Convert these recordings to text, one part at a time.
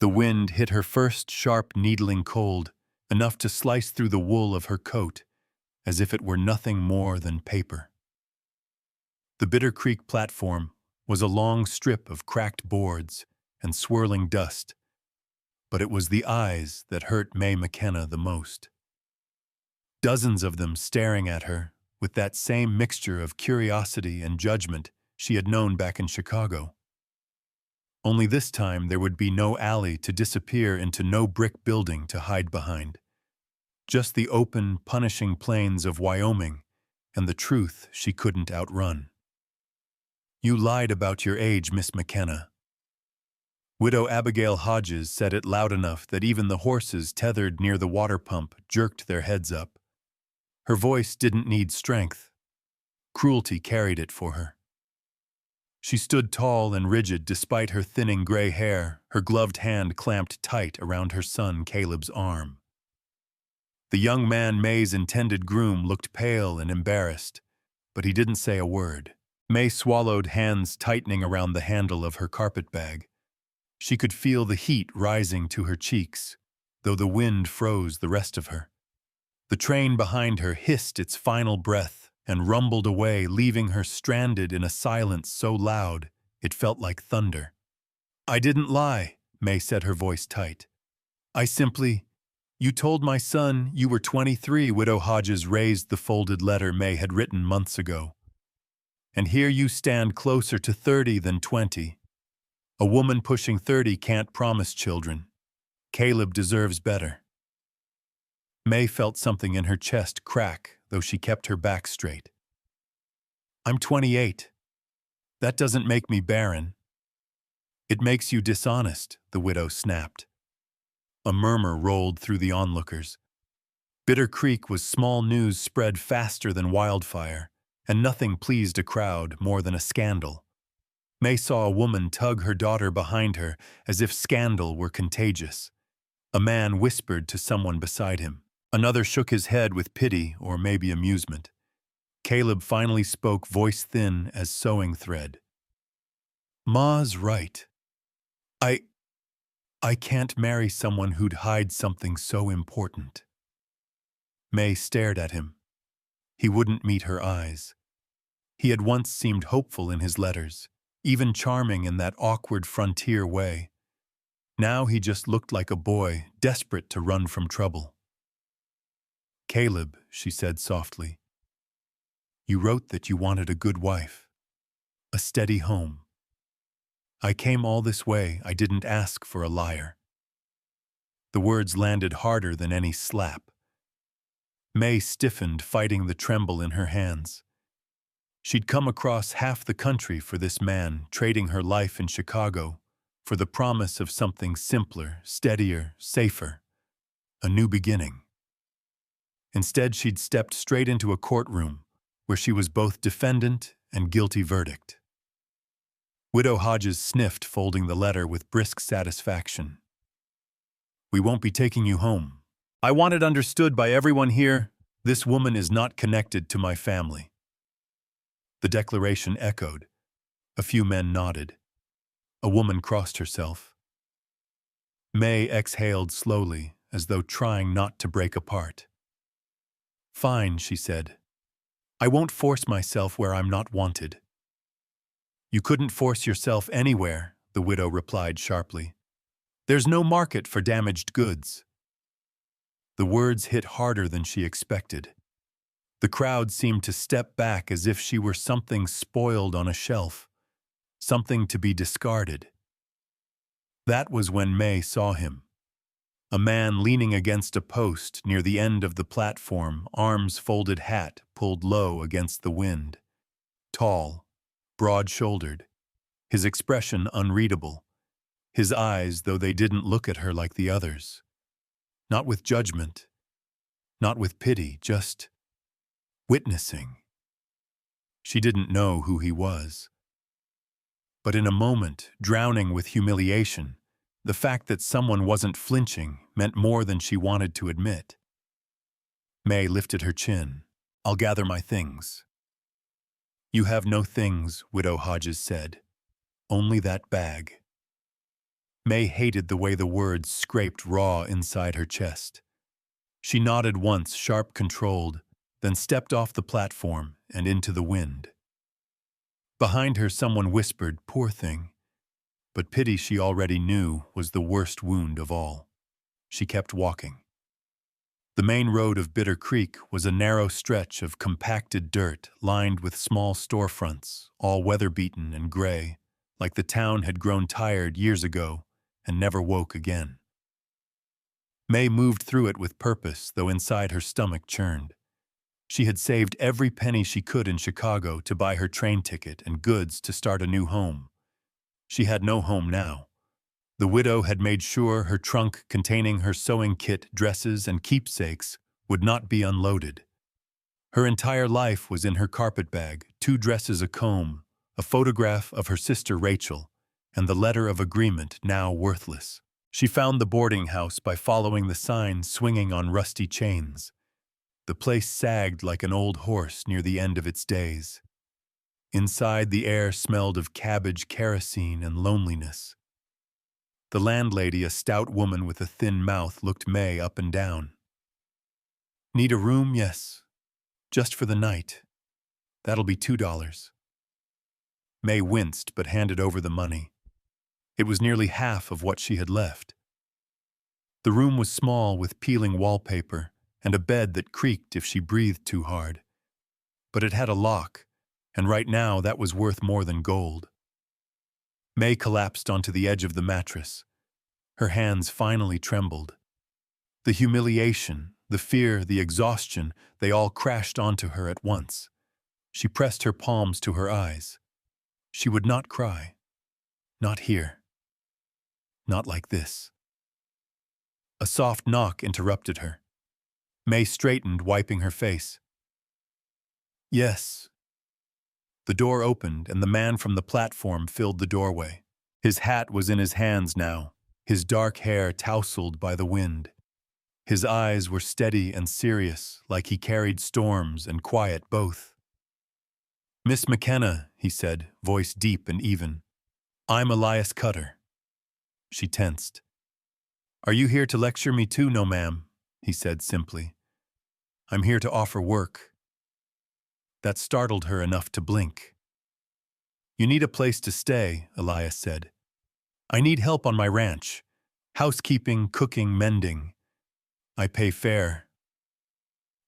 The wind hit her first sharp needling cold, enough to slice through the wool of her coat, as if it were nothing more than paper. The Bitter Creek platform was a long strip of cracked boards and swirling dust, but it was the eyes that hurt May McKenna the most. Dozens of them staring at her with that same mixture of curiosity and judgment she had known back in Chicago. Only this time there would be no alley to disappear into, no brick building to hide behind. Just the open, punishing plains of Wyoming and the truth she couldn't outrun. "You lied about your age, Miss McKenna." Widow Abigail Hajes said it loud enough that even the horses tethered near the water pump jerked their heads up. Her voice didn't need strength. Cruelty carried it for her. She stood tall and rigid despite her thinning gray hair, her gloved hand clamped tight around her son Caleb's arm. The young man May's intended groom looked pale and embarrassed, but he didn't say a word. May swallowed, hands tightening around the handle of her carpetbag. She could feel the heat rising to her cheeks, though the wind froze the rest of her. The train behind her hissed its final breath and rumbled away, leaving her stranded in a silence so loud it felt like thunder. "I didn't lie," May said, her voice tight. You told my son you were 23, Widow Hajes raised the folded letter May had written months ago. "And here you stand closer to 30 than 20. A woman pushing 30 can't promise children. Caleb deserves better." May felt something in her chest crack, though she kept her back straight. "I'm 28. That doesn't make me barren." "It makes you dishonest," the widow snapped. A murmur rolled through the onlookers. Bitter Creek was small news spread faster than wildfire, and nothing pleased a crowd more than a scandal. May saw a woman tug her daughter behind her as if scandal were contagious. A man whispered to someone beside him. Another shook his head with pity or maybe amusement. Caleb finally spoke, voice thin as sewing thread. "Ma's right. I can't marry someone who'd hide something so important." May stared at him. He wouldn't meet her eyes. He had once seemed hopeful in his letters, even charming in that awkward frontier way. Now he just looked like a boy, desperate to run from trouble. "Caleb," she said softly, "you wrote that you wanted a good wife, a steady home. I came all this way, I didn't ask for a liar." The words landed harder than any slap. May stiffened, fighting the tremble in her hands. She'd come across half the country for this man, trading her life in Chicago for the promise of something simpler, steadier, safer, a new beginning. Instead, she'd stepped straight into a courtroom where she was both defendant and guilty verdict. Widow Hajes sniffed, folding the letter with brisk satisfaction. "We won't be taking you home. I want it understood by everyone here, this woman is not connected to my family." The declaration echoed. A few men nodded. A woman crossed herself. May exhaled slowly, as though trying not to break apart. "Fine," she said. "I won't force myself where I'm not wanted." "You couldn't force yourself anywhere," the widow replied sharply. "There's no market for damaged goods." The words hit harder than she expected. The crowd seemed to step back as if she were something spoiled on a shelf, something to be discarded. That was when May saw him. A man leaning against a post near the end of the platform, arms folded, hat pulled low against the wind. Tall, broad-shouldered, his expression unreadable. His eyes, though they didn't look at her like the others. Not with judgment, not with pity, just witnessing. She didn't know who he was. But in a moment, drowning with humiliation, the fact that someone wasn't flinching meant more than she wanted to admit. May lifted her chin. "I'll gather my things." "You have no things," Widow Hajes said. "Only that bag." May hated the way the words scraped raw inside her chest. She nodded once, sharp controlled, then stepped off the platform and into the wind. Behind her someone whispered, "Poor thing." But pity, she already knew, was the worst wound of all. She kept walking. The main road of Bitter Creek was a narrow stretch of compacted dirt lined with small storefronts, all weather-beaten and gray, like the town had grown tired years ago and never woke again. May moved through it with purpose, though inside her stomach churned. She had saved every penny she could in Chicago to buy her train ticket and goods to start a new home. She had no home now. The widow had made sure her trunk containing her sewing kit, dresses, and keepsakes would not be unloaded. Her entire life was in her carpet bag, 2 dresses, a comb, a photograph of her sister Rachel, and the letter of agreement now worthless. She found the boarding house by following the sign swinging on rusty chains. The place sagged like an old horse near the end of its days. Inside, the air smelled of cabbage, kerosene, and loneliness. The landlady, a stout woman with a thin mouth, looked May up and down. "Need a room?" "Yes. Just for the night. That'll be $2. May winced but handed over the money. It was nearly half of what she had left. The room was small, with peeling wallpaper and a bed that creaked if she breathed too hard. But it had a lock, and right now that was worth more than gold. May collapsed onto the edge of the mattress. Her hands finally trembled. The humiliation, the fear, the exhaustion, they all crashed onto her at once. She pressed her palms to her eyes. She would not cry. Not here. Not like this. A soft knock interrupted her. May straightened, wiping her face. "Yes." The door opened, and the man from the platform filled the doorway. His hat was in his hands now, his dark hair tousled by the wind. His eyes were steady and serious, like he carried storms and quiet both. "Miss McKenna," he said, voice deep and even. "I'm Elias Cutter." She tensed. "Are you here to lecture me too?" "No, ma'am," he said simply. "I'm here to offer work." That startled her enough to blink. "You need a place to stay," Elias said. "I need help on my ranch. Housekeeping, cooking, mending. I pay fair."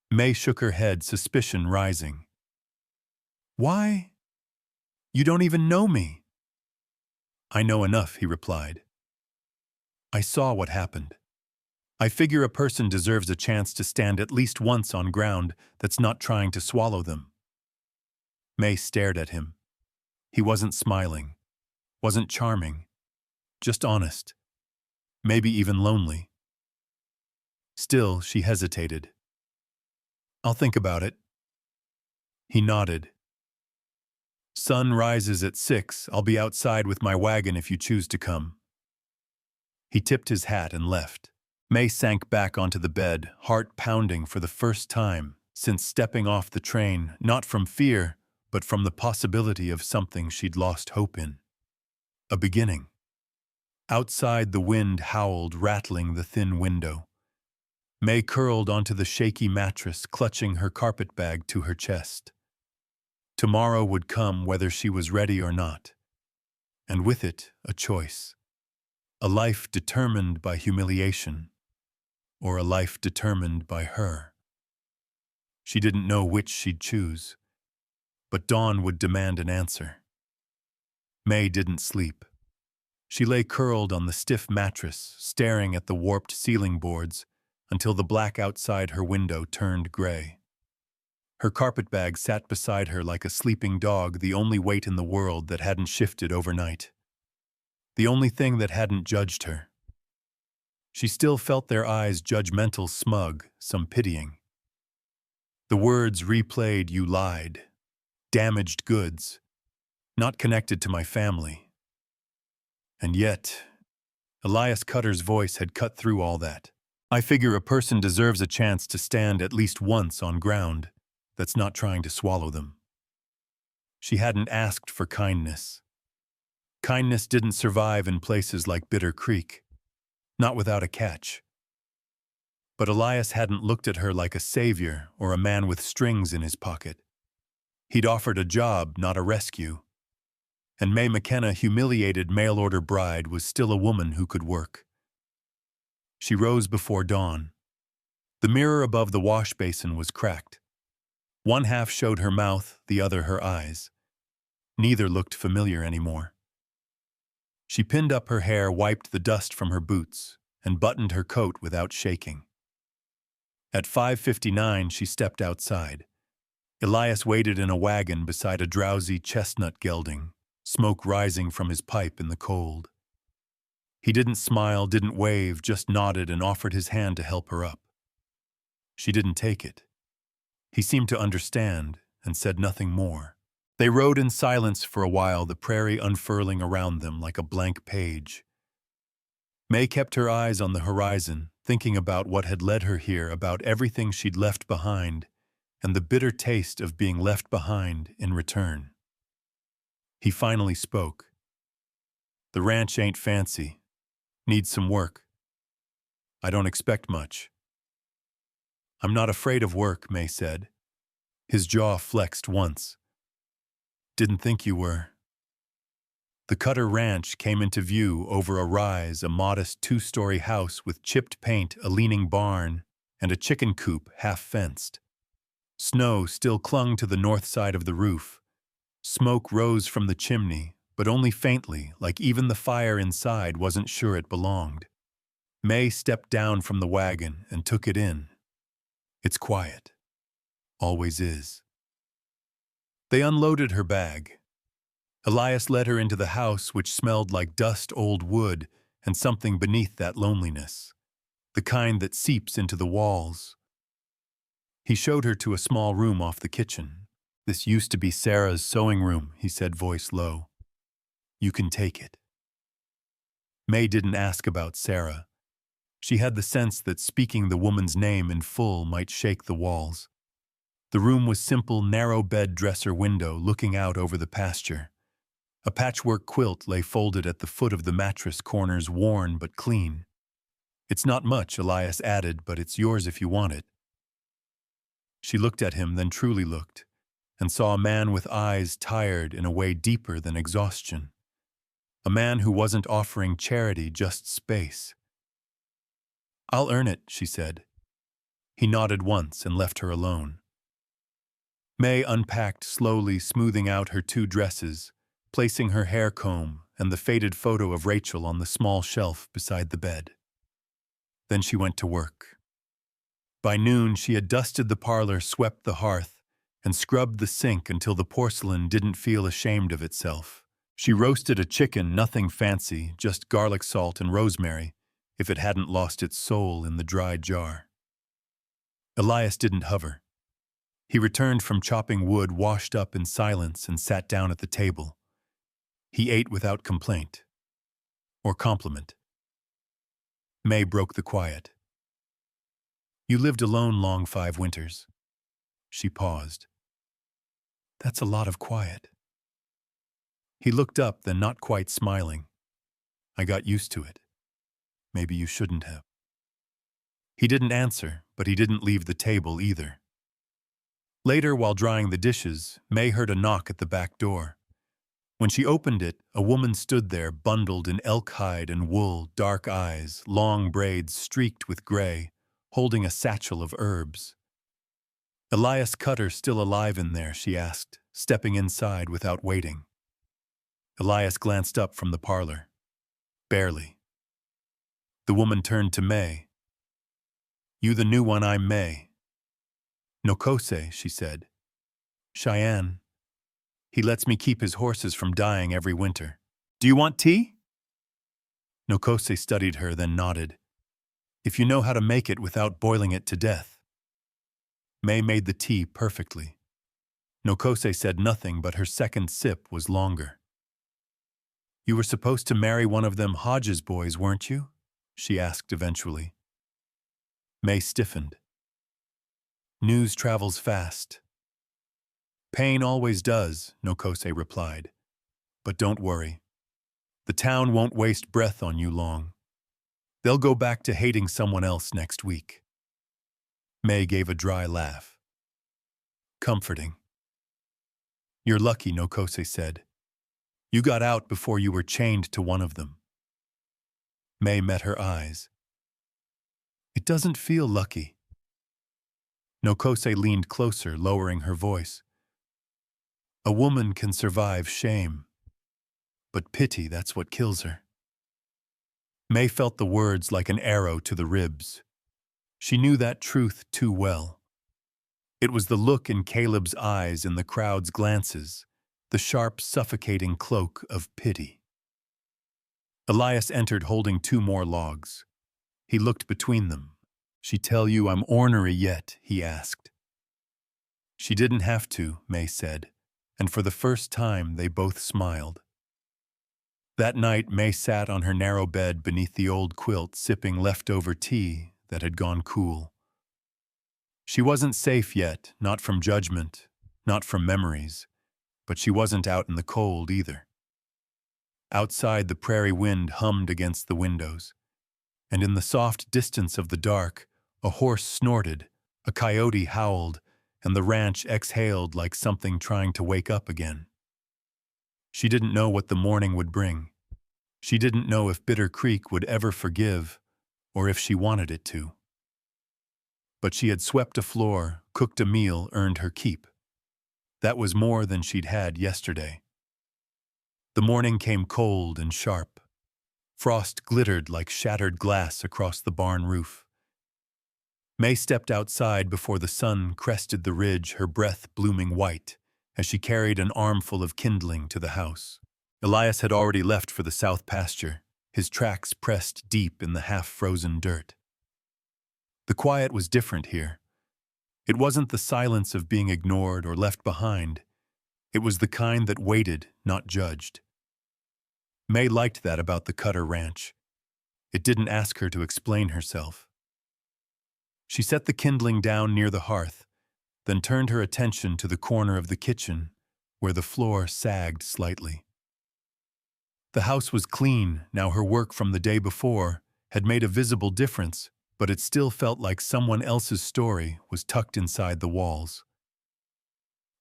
May shook her head, suspicion rising. "Why? You don't even know me." "I know enough," he replied. "I saw what happened. I figure a person deserves a chance to stand at least once on ground that's not trying to swallow them." May stared at him. He wasn't smiling, wasn't charming, just honest, maybe even lonely. Still, she hesitated. "I'll think about it." He nodded. "Sun rises at 6. I'll be outside with my wagon if you choose to come." He tipped his hat and left. May sank back onto the bed, heart pounding for the first time since stepping off the train, not from fear, but from the possibility of something she'd lost hope in. A beginning. Outside, the wind howled, rattling the thin window. May curled onto the shaky mattress, clutching her carpet bag to her chest. Tomorrow would come whether she was ready or not. And with it, a choice. A life determined by humiliation, or a life determined by her. She didn't know which she'd choose, but dawn would demand an answer. May didn't sleep. She lay curled on the stiff mattress, staring at the warped ceiling boards until the black outside her window turned gray. Her carpetbag sat beside her like a sleeping dog, the only weight in the world that hadn't shifted overnight. The only thing that hadn't judged her. She still felt their eyes, judgmental, smug, some pitying. The words replayed, "You lied. Damaged goods. Not connected to my family." And yet, Elias Cutter's voice had cut through all that. "I figure a person deserves a chance to stand at least once on ground that's not trying to swallow them." She hadn't asked for kindness. Kindness didn't survive in places like Bitter Creek, not without a catch. But Elias hadn't looked at her like a savior or a man with strings in his pocket. He'd offered a job, not a rescue. And May McKenna, humiliated mail-order bride, was still a woman who could work. She rose before dawn. The mirror above the wash basin was cracked. One half showed her mouth, the other her eyes. Neither looked familiar anymore. She pinned up her hair, wiped the dust from her boots, and buttoned her coat without shaking. At 5:59, she stepped outside. Elias waited in a wagon beside a drowsy chestnut gelding, smoke rising from his pipe in the cold. He didn't smile, didn't wave, just nodded and offered his hand to help her up. She didn't take it. He seemed to understand and said nothing more. They rode in silence for a while, the prairie unfurling around them like a blank page. May kept her eyes on the horizon, thinking about what had led her here, about everything she'd left behind, and the bitter taste of being left behind in return. He finally spoke. "The ranch ain't fancy. Needs some work. I don't expect much." "I'm not afraid of work," May said. His jaw flexed once. "Didn't think you were." The Cutter Ranch came into view over a rise, a modest 2-story house with chipped paint, a leaning barn, and a chicken coop half-fenced. Snow still clung to the north side of the roof. Smoke rose from the chimney, but only faintly, like even the fire inside wasn't sure it belonged. May stepped down from the wagon and took it in. It's quiet. Always is. They unloaded her bag. Elias led her into the house, which smelled like dust, old wood, and something beneath that loneliness. The kind that seeps into the walls. He showed her to a small room off the kitchen. "This used to be Sarah's sewing room," he said, voice low. "You can take it." May didn't ask about Sarah. She had the sense that speaking the woman's name in full might shake the walls. The room was simple, narrow bed, dresser, window looking out over the pasture. A patchwork quilt lay folded at the foot of the mattress, corners worn but clean. "It's not much," Elias added, "but it's yours if you want it." She looked at him, then truly looked, and saw a man with eyes tired in a way deeper than exhaustion. A man who wasn't offering charity, just space. "I'll earn it," she said. He nodded once and left her alone. May unpacked slowly, smoothing out her 2 dresses, placing her hair comb and the faded photo of Rachel on the small shelf beside the bed. Then she went to work. By noon, she had dusted the parlor, swept the hearth, and scrubbed the sink until the porcelain didn't feel ashamed of itself. She roasted a chicken, nothing fancy, just garlic salt and rosemary, if it hadn't lost its soul in the dry jar. Elias didn't hover. He returned from chopping wood, washed up in silence, and sat down at the table. He ate without complaint. Or compliment. May broke the quiet. "You lived alone long 5 winters." She paused. "That's a lot of quiet." He looked up, then not quite smiling. "I got used to it. Maybe you shouldn't have." He didn't answer, but he didn't leave the table either. Later, while drying the dishes, May heard a knock at the back door. When she opened it, a woman stood there, bundled in elk hide and wool, dark eyes, long braids streaked with gray, holding a satchel of herbs. "Elias Cutter still alive in there?" she asked, stepping inside without waiting. Elias glanced up from the parlor. "Barely." The woman turned to May. "You the new one, I'm May." "Nokose," she said. "Cheyenne. He lets me keep his horses from dying every winter. Do you want tea?" Nokose studied her, then nodded. "If you know how to make it without boiling it to death." May made the tea perfectly. Nokose said nothing, but her second sip was longer. "You were supposed to marry one of them Hajes boys, weren't you?" she asked eventually. May stiffened. "News travels fast." "Pain always does," Nokose replied. "But don't worry. The town won't waste breath on you long. They'll go back to hating someone else next week. May gave a dry laugh. Comforting. You're lucky, Nokose said. You got out before you were chained to one of them. May met her eyes. It doesn't feel lucky. Nokose leaned closer, lowering her voice. A woman can survive shame, but pity, that's what kills her. May felt the words like an arrow to the ribs. She knew that truth too well. It was the look in Caleb's eyes and the crowd's glances, the sharp, suffocating cloak of pity. Elias entered holding 2 more logs. He looked between them. She tell you I'm ornery yet? He asked. She didn't have to, May said, and for the first time they both smiled. That night, May sat on her narrow bed beneath the old quilt sipping leftover tea that had gone cool. She wasn't safe yet, not from judgment, not from memories, but she wasn't out in the cold either. Outside, the prairie wind hummed against the windows, and in the soft distance of the dark, a horse snorted, a coyote howled, and the ranch exhaled like something trying to wake up again. She didn't know what the morning would bring. She didn't know if Bitter Creek would ever forgive, or if she wanted it to. But she had swept a floor, cooked a meal, earned her keep. That was more than she'd had yesterday. The morning came cold and sharp. Frost glittered like shattered glass across the barn roof. May stepped outside before the sun crested the ridge, her breath blooming white, as she carried an armful of kindling to the house. Elias had already left for the south pasture, his tracks pressed deep in the half-frozen dirt. The quiet was different here. It wasn't the silence of being ignored or left behind. It was the kind that waited, not judged. May liked that about the Cutter Ranch. It didn't ask her to explain herself. She set the kindling down near the hearth, then turned her attention to the corner of the kitchen, where the floor sagged slightly. The house was clean, now her work from the day before had made a visible difference, but it still felt like someone else's story was tucked inside the walls.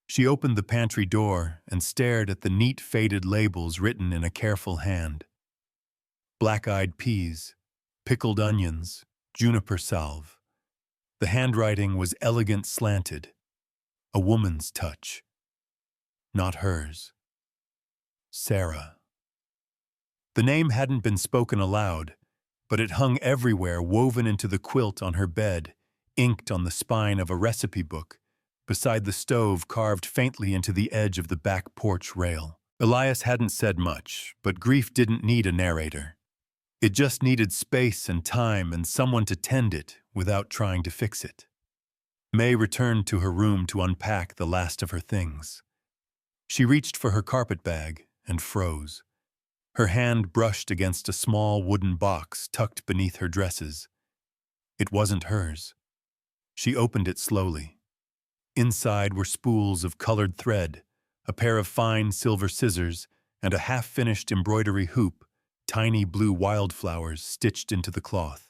She opened the pantry door and stared at the neat faded labels written in a careful hand. Black-eyed peas, pickled onions, juniper salve. The handwriting was elegant slanted, a woman's touch. Not hers. Sarah. The name hadn't been spoken aloud, but it hung everywhere, woven into the quilt on her bed, inked on the spine of a recipe book, beside the stove carved faintly into the edge of the back porch rail. Elias hadn't said much, but grief didn't need a narrator. It just needed space and time and someone to tend it without trying to fix it. May returned to her room to unpack the last of her things. She reached for her carpet bag and froze. Her hand brushed against a small wooden box tucked beneath her dresses. It wasn't hers. She opened it slowly. Inside were spools of colored thread, a pair of fine silver scissors, and a half-finished embroidery hoop, tiny blue wildflowers stitched into the cloth.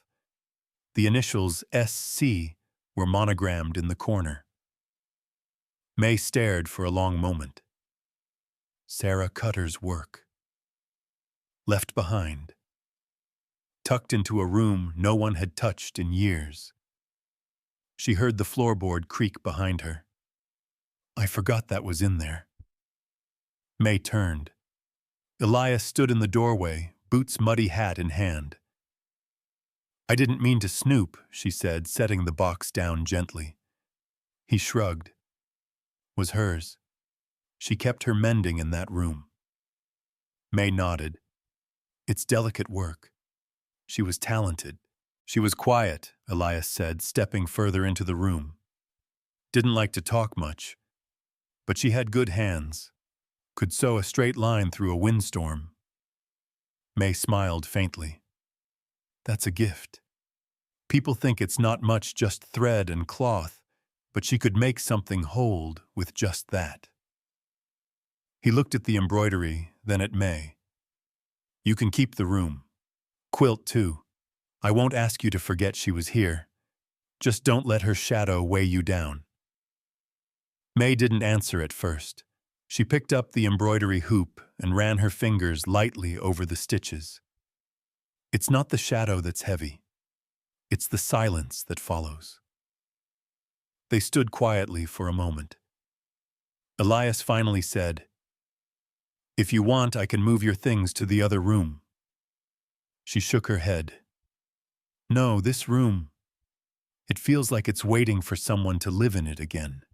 The initials SC were monogrammed in the corner. May stared for a long moment. Sarah Cutter's work. Left behind. Tucked into a room no one had touched in years. She heard the floorboard creak behind her. I forgot that was in there. May turned. Elias stood in the doorway, Boots' muddy hat in hand. I didn't mean to snoop, she said, setting the box down gently. He shrugged. Was hers. She kept her mending in that room. May nodded. It's delicate work. She was talented. She was quiet, Elias said, stepping further into the room. Didn't like to talk much, but she had good hands. Could sew a straight line through a windstorm. May smiled faintly. That's a gift. People think it's not much, just thread and cloth, but she could make something hold with just that. He looked at the embroidery, then at May. You can keep the room. Quilt, too. I won't ask you to forget she was here. Just don't let her shadow weigh you down." May didn't answer at first. She picked up the embroidery hoop and ran her fingers lightly over the stitches. It's not the shadow that's heavy. It's the silence that follows. They stood quietly for a moment. Elias finally said, "If you want, I can move your things to the other room." She shook her head. "No, this room. It feels like it's waiting for someone to live in it again."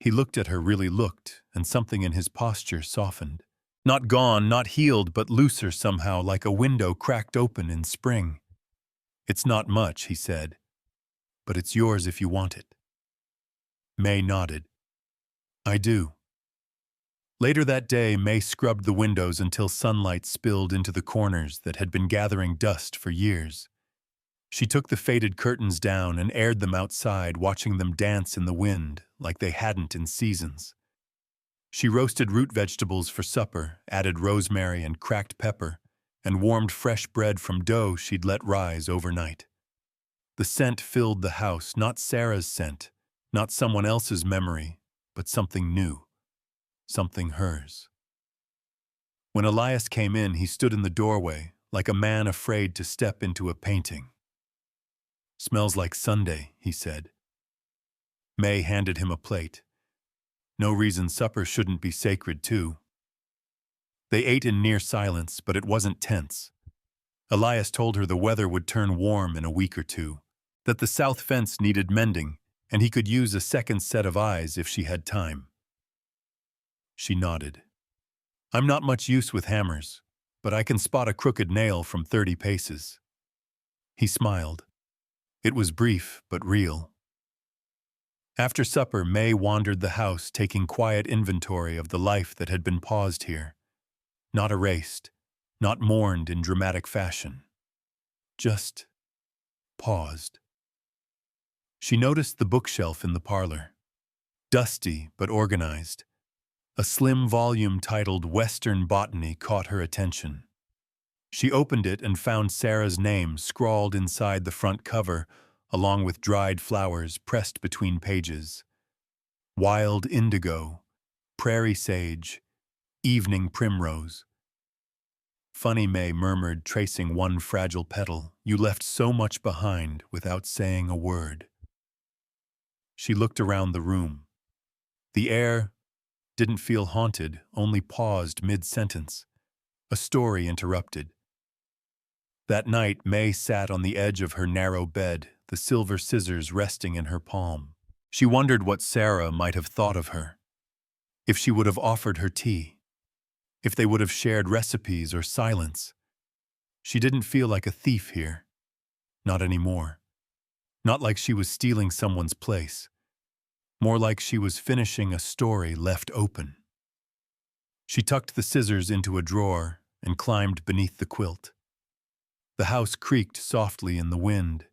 He looked at her, really looked, and something in his posture softened. Not gone, not healed, but looser somehow, like a window cracked open in spring. "It's not much," he said, "but it's yours if you want it." May nodded. "I do." Later that day, May scrubbed the windows until sunlight spilled into the corners that had been gathering dust for years. She took the faded curtains down and aired them outside, watching them dance in the wind like they hadn't in seasons. She roasted root vegetables for supper, added rosemary and cracked pepper, and warmed fresh bread from dough she'd let rise overnight. The scent filled the house, not Sarah's scent, not someone else's memory, but something new, something hers. When Elias came in, he stood in the doorway, like a man afraid to step into a painting. "Smells like Sunday," he said. May handed him a plate. No reason supper shouldn't be sacred, too. They ate in near silence, but it wasn't tense. Elias told her the weather would turn warm in a week or two, that the south fence needed mending, and he could use a second set of eyes if she had time. She nodded. "I'm not much use with hammers, but I can spot a crooked nail from 30 paces. He smiled. It was brief, but real. After supper, May wandered the house, taking quiet inventory of the life that had been paused here. Not erased, not mourned in dramatic fashion. Just paused. She noticed the bookshelf in the parlor. Dusty but organized. A slim volume titled Western Botany caught her attention. She opened it and found Sarah's name scrawled inside the front cover, along with dried flowers pressed between pages. Wild indigo, prairie sage, evening primrose. "Funny," May murmured, tracing one fragile petal. "You left so much behind without saying a word." She looked around the room. The air didn't feel haunted, only paused mid-sentence. A story interrupted. That night, May sat on the edge of her narrow bed, the silver scissors resting in her palm. She wondered what Sarah might have thought of her. If she would have offered her tea. If they would have shared recipes or silence. She didn't feel like a thief here. Not anymore. Not like she was stealing someone's place. More like she was finishing a story left open. She tucked the scissors into a drawer and climbed beneath the quilt. The house creaked softly in the wind,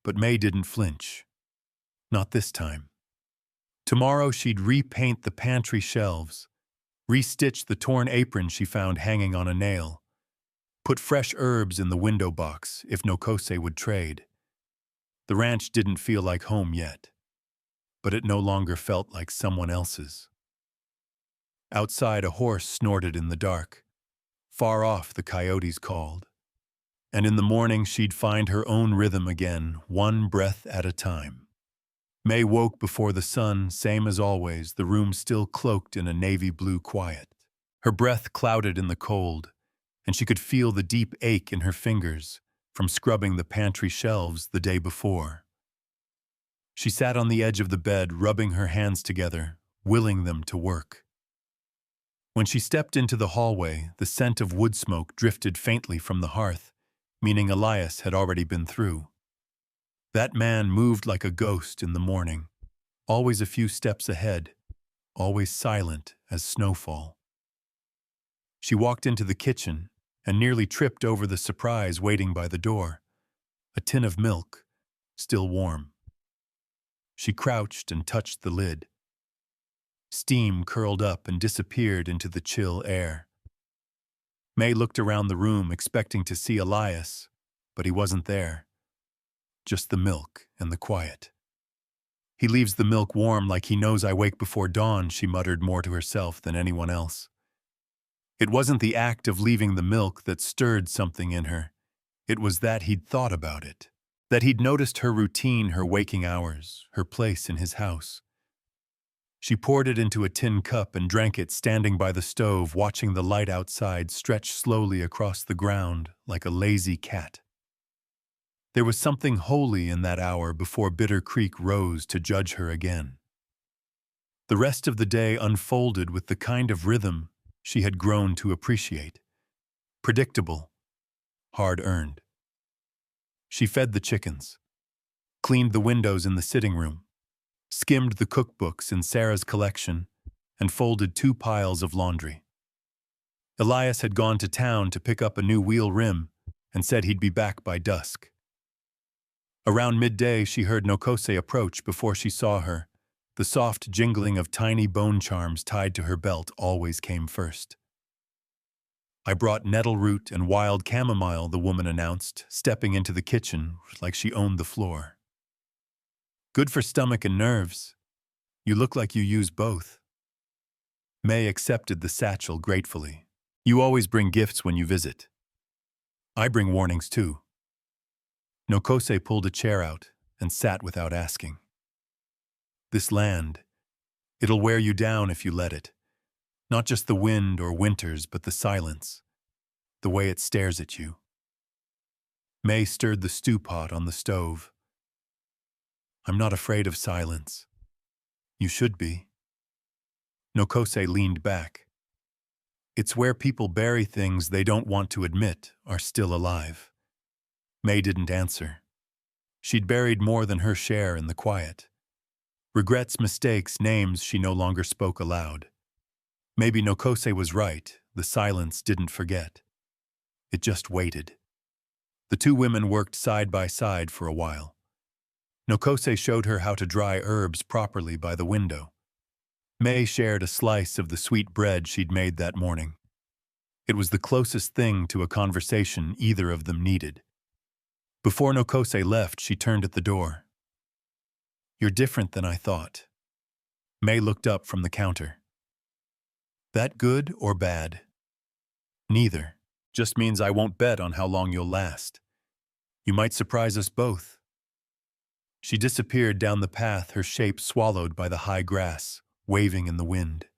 but May didn't flinch. Not this time. Tomorrow she'd repaint the pantry shelves, restitch the torn apron she found hanging on a nail, put fresh herbs in the window box if Nokose would trade. The ranch didn't feel like home yet, but it no longer felt like someone else's. Outside, a horse snorted in the dark. Far off, the coyotes called. And in the morning, she'd find her own rhythm again, one breath at a time. May woke before the sun, same as always, the room still cloaked in a navy blue quiet. Her breath clouded in the cold, and she could feel the deep ache in her fingers from scrubbing the pantry shelves the day before. She sat on the edge of the bed, rubbing her hands together, willing them to work. When she stepped into the hallway, the scent of wood smoke drifted faintly from the hearth, meaning Elias had already been through. That man moved like a ghost in the morning, always a few steps ahead, always silent as snowfall. She walked into the kitchen and nearly tripped over the surprise waiting by the door, a tin of milk, still warm. She crouched and touched the lid. Steam curled up and disappeared into the chill air. May looked around the room expecting to see Elias, but he wasn't there. Just the milk and the quiet. He leaves the milk warm like he knows I wake before dawn, she muttered more to herself than anyone else. It wasn't the act of leaving the milk that stirred something in her. It was that he'd thought about it. That he'd noticed her routine, her waking hours, her place in his house. She poured it into a tin cup and drank it standing by the stove, watching the light outside stretch slowly across the ground like a lazy cat. There was something holy in that hour before Bitter Creek rose to judge her again. The rest of the day unfolded with the kind of rhythm she had grown to appreciate. Predictable, hard-earned. She fed the chickens, cleaned the windows in the sitting room, skimmed the cookbooks in Sarah's collection, and folded 2 piles of laundry. Elias had gone to town to pick up a new wheel rim and said he'd be back by dusk. Around midday, she heard Nokose approach before she saw her. The soft jingling of tiny bone charms tied to her belt always came first. "I brought nettle root and wild chamomile," the woman announced, stepping into the kitchen like she owned the floor. "Good for stomach and nerves. You look like you use both." May accepted the satchel gratefully. "You always bring gifts when you visit." "I bring warnings too." Nokose pulled a chair out and sat without asking. "This land, it'll wear you down if you let it. Not just the wind or winters, but the silence, the way it stares at you." May stirred the stew pot on the stove. "I'm not afraid of silence." "You should be." Nokose leaned back. "It's where people bury things they don't want to admit are still alive." May didn't answer. She'd buried more than her share in the quiet. Regrets, mistakes, names she no longer spoke aloud. Maybe Nokose was right, the silence didn't forget. It just waited. The 2 women worked side by side for a while. Nokose showed her how to dry herbs properly by the window. May shared a slice of the sweet bread she'd made that morning. It was the closest thing to a conversation either of them needed. Before Nokose left, she turned at the door. "You're different than I thought." May looked up from the counter. "That good or bad?" "Neither. Just means I won't bet on how long you'll last. You might surprise us both." She disappeared down the path, her shape swallowed by the high grass, waving in the wind.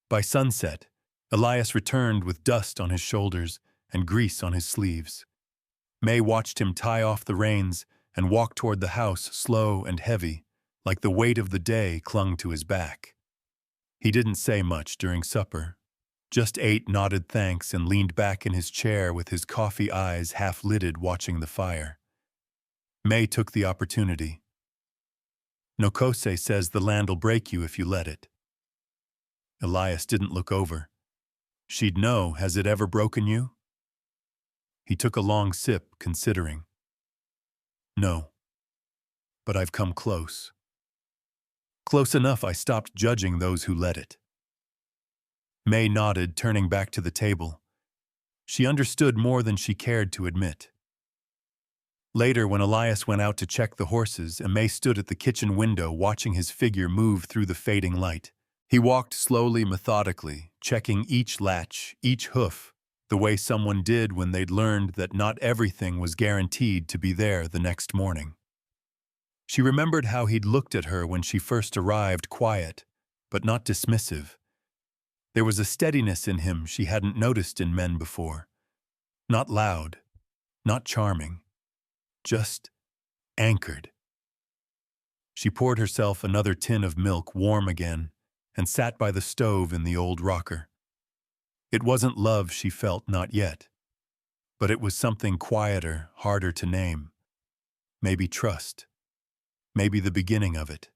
By sunset, Elias returned with dust on his shoulders and grease on his sleeves. May watched him tie off the reins and walk toward the house slow and heavy, like the weight of the day clung to his back. He didn't say much during supper, just ate, nodded thanks, and leaned back in his chair with his coffee eyes half-lidded watching the fire. May took the opportunity. "Nokose says the land'll break you if you let it." Elias didn't look over. "She'd know, has it ever broken you?" He took a long sip, considering. "No. But I've come close. Close enough I stopped judging those who let it." May nodded, turning back to the table. She understood more than she cared to admit. Later, when Elias went out to check the horses, and May stood at the kitchen window watching his figure move through the fading light, he walked slowly, methodically, checking each latch, each hoof, the way someone did when they'd learned that not everything was guaranteed to be there the next morning. She remembered how he'd looked at her when she first arrived, quiet, but not dismissive. There was a steadiness in him she hadn't noticed in men before. Not loud, not charming, just anchored. She poured herself another tin of milk, warm again, and sat by the stove in the old rocker. It wasn't love she felt, not yet. But it was something quieter, harder to name. Maybe trust. Maybe the beginning of it.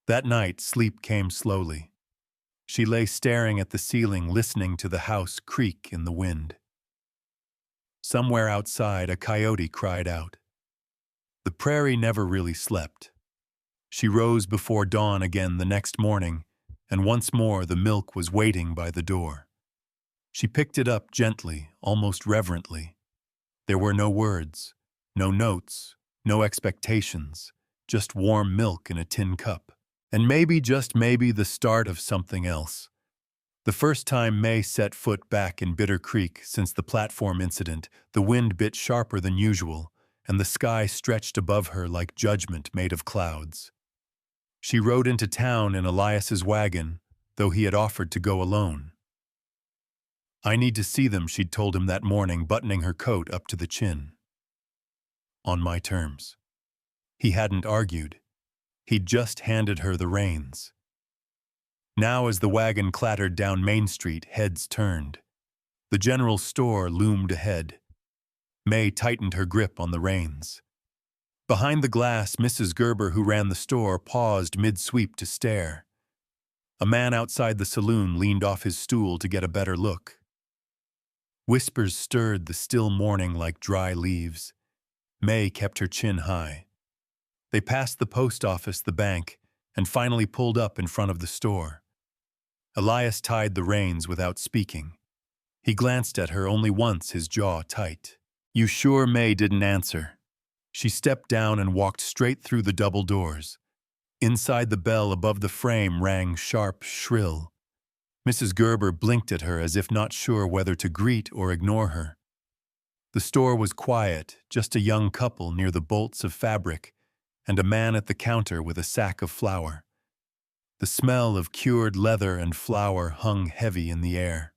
That night, sleep came slowly. She lay staring at the ceiling, listening to the house creak in the wind. Somewhere outside, a coyote cried out. The prairie never really slept. She rose before dawn again the next morning, and once more the milk was waiting by the door. She picked it up gently, almost reverently. There were no words, no notes, no expectations, just warm milk in a tin cup. And maybe, just maybe, the start of something else. The first time May set foot back in Bitter Creek since the platform incident, the wind bit sharper than usual, and the sky stretched above her like judgment made of clouds. She rode into town in Elias's wagon, though he had offered to go alone. "I need to see them," she'd told him that morning, buttoning her coat up to the chin. "On my terms." He hadn't argued. He'd just handed her the reins. Now, as the wagon clattered down Main Street, heads turned. The general store loomed ahead. May tightened her grip on the reins. Behind the glass, Mrs. Gerber, who ran the store, paused mid-sweep to stare. A man outside the saloon leaned off his stool to get a better look. Whispers stirred the still morning like dry leaves. May kept her chin high. They passed the post office, the bank, and finally pulled up in front of the store. Elias tied the reins without speaking. He glanced at her only once, his jaw tight. "You sure?" May didn't answer. She stepped down and walked straight through the double doors. Inside, the bell above the frame rang sharp, shrill. Mrs. Gerber blinked at her as if not sure whether to greet or ignore her. The store was quiet, just a young couple near the bolts of fabric and a man at the counter with a sack of flour. The smell of cured leather and flour hung heavy in the air.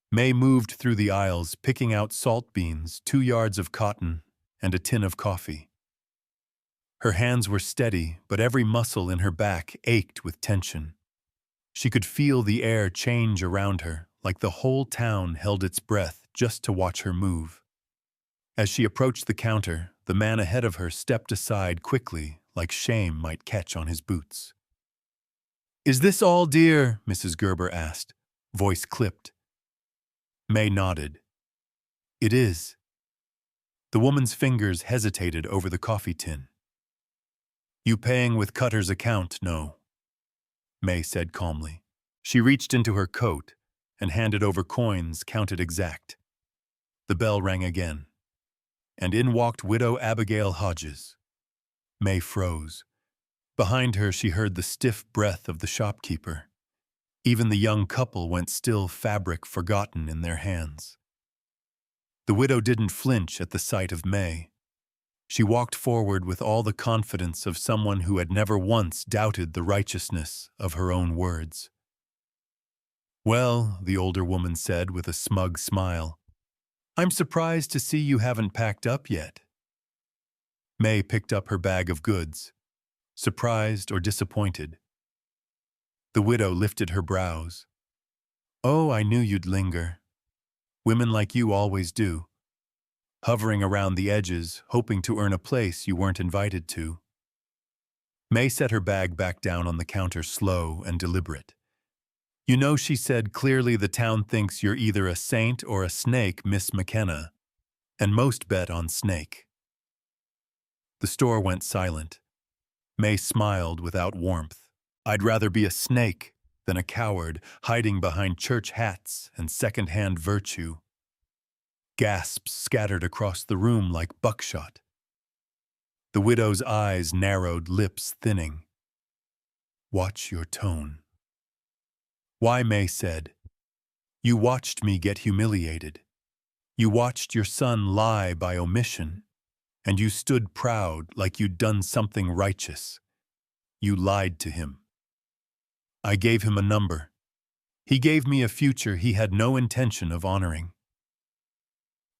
May moved through the aisles, picking out salt beans, 2 yards of cotton, and a tin of coffee. Her hands were steady, but every muscle in her back ached with tension. She could feel the air change around her, like the whole town held its breath just to watch her move. As she approached the counter, the man ahead of her stepped aside quickly, like shame might catch on his boots. "Is this all, dear?" Mrs. Gerber asked, voice clipped. May nodded. "It is." The woman's fingers hesitated over the coffee tin. "You paying with Cutter's account, no?" May said calmly. She reached into her coat and handed over coins counted exact. The bell rang again, and in walked Widow Abigail Hajes. May froze. Behind her she heard the stiff breath of the shopkeeper. Even the young couple went still, fabric forgotten in their hands. The widow didn't flinch at the sight of May. She walked forward with all the confidence of someone who had never once doubted the righteousness of her own words. "Well," the older woman said with a smug smile, "I'm surprised to see you haven't packed up yet." May picked up her bag of goods, surprised or disappointed. The widow lifted her brows. "Oh, I knew you'd linger. Women like you always do. Hovering around the edges, hoping to earn a place you weren't invited to." May set her bag back down on the counter, slow and deliberate. "You know," she said, "clearly the town thinks you're either a saint or a snake, Miss McKenna, and most bet on snake." The store went silent. May smiled without warmth. "I'd rather be a snake than a coward, hiding behind church hats and second-hand virtue." Gasps scattered across the room like buckshot. The widow's eyes narrowed, lips thinning. "Watch your tone." "Why?" May said. "You watched me get humiliated. You watched your son lie by omission, and you stood proud like you'd done something righteous. You lied to him. I gave him a number. He gave me a future he had no intention of honoring."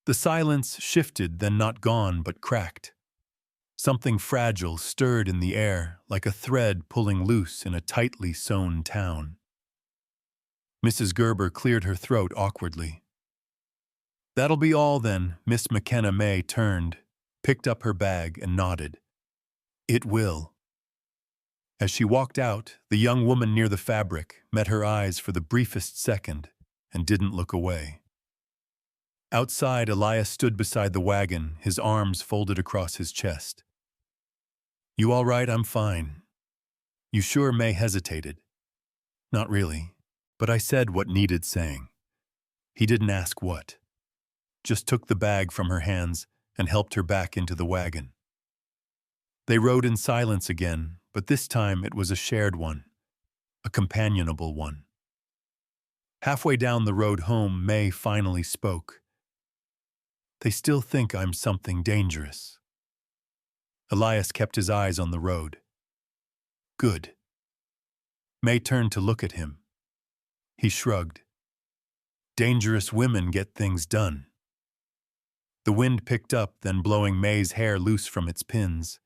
The silence shifted, then not gone, but cracked. Something fragile stirred in the air, like a thread pulling loose in a tightly sewn town. Mrs. Gerber cleared her throat awkwardly. "That'll be all, then." Miss McKenna. May turned, picked up her bag, and nodded. "It will." As she walked out, the young woman near the fabric met her eyes for the briefest second and didn't look away. Outside, Elias stood beside the wagon, his arms folded across his chest. "You all right?" "I'm fine." "You sure?" May hesitated. "Not really, but I said what needed saying." He didn't ask what, just took the bag from her hands and helped her back into the wagon. They rode in silence again, but this time it was a shared one, a companionable one. Halfway down the road home, May finally spoke. "They still think I'm something dangerous." Elias kept his eyes on the road. "Good." May turned to look at him. He shrugged. "Dangerous women get things done." The wind picked up, then blowing May's hair loose from its pins.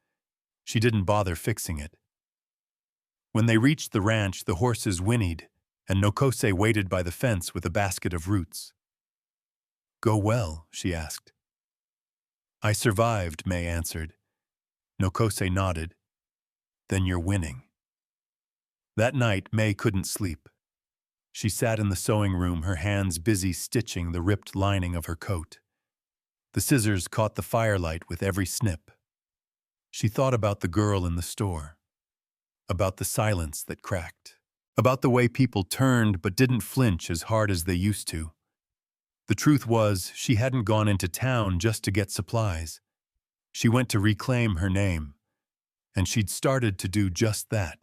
She didn't bother fixing it. When they reached the ranch, the horses whinnied, and Nokose waited by the fence with a basket of roots. "Go well?" she asked. "I survived," May answered. Nokose nodded. "Then you're winning." That night, May couldn't sleep. She sat in the sewing room, her hands busy stitching the ripped lining of her coat. The scissors caught the firelight with every snip. She thought about the girl in the store, about the silence that cracked, about the way people turned but didn't flinch as hard as they used to. The truth was, she hadn't gone into town just to get supplies. She went to reclaim her name, and she'd started to do just that.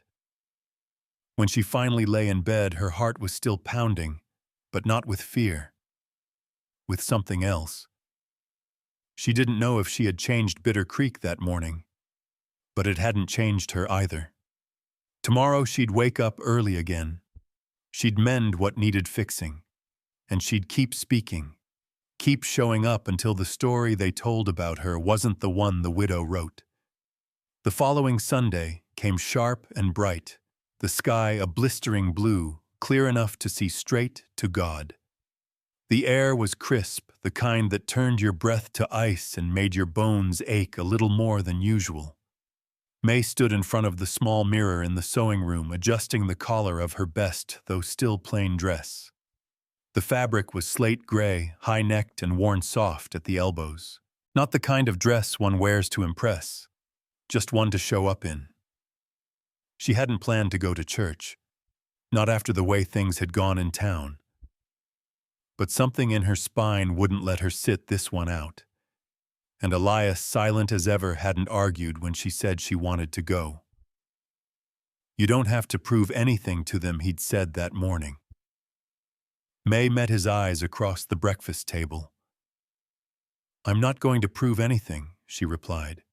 When she finally lay in bed, her heart was still pounding, but not with fear, with something else. She didn't know if she had changed Bitter Creek that morning, but it hadn't changed her either. Tomorrow she'd wake up early again. She'd mend what needed fixing, and she'd keep speaking, keep showing up until the story they told about her wasn't the one the widow wrote. The following Sunday came sharp and bright, the sky a blistering blue, clear enough to see straight to God. The air was crisp, the kind that turned your breath to ice and made your bones ache a little more than usual. May stood in front of the small mirror in the sewing room, adjusting the collar of her best, though still plain dress. The fabric was slate gray, high-necked and worn soft at the elbows. Not the kind of dress one wears to impress, just one to show up in. She hadn't planned to go to church, not after the way things had gone in town. But something in her spine wouldn't let her sit this one out. And Elias, silent as ever, hadn't argued when she said she wanted to go. "You don't have to prove anything to them," he'd said that morning. May met his eyes across the breakfast table. "I'm not going to prove anything," she replied.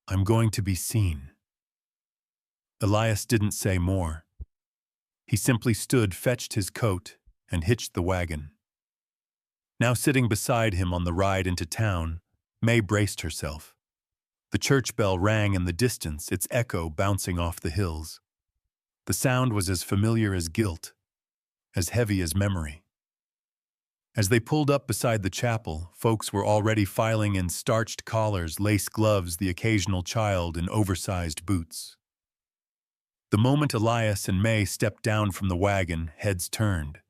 "I'm going to be seen." Elias didn't say more. He simply stood, fetched his coat, and hitched the wagon. Now sitting beside him on the ride into town, May braced herself. The church bell rang in the distance, its echo bouncing off the hills. The sound was as familiar as guilt, as heavy as memory. As they pulled up beside the chapel, folks were already filing in starched collars, lace gloves, the occasional child in oversized boots. The moment Elias and May stepped down from the wagon, heads turned.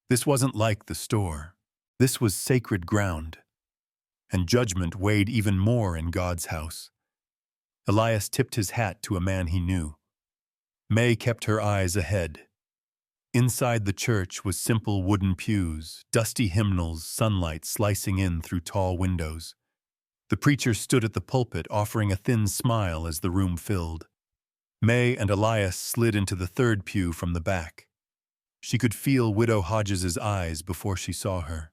This wasn't like the store. This was sacred ground. And judgment weighed even more in God's house. Elias tipped his hat to a man he knew. May kept her eyes ahead. Inside the church was simple wooden pews, dusty hymnals, sunlight slicing in through tall windows. The preacher stood at the pulpit, offering a thin smile as the room filled. May and Elias slid into the third pew from the back. She could feel Widow Hodges's eyes before she saw her.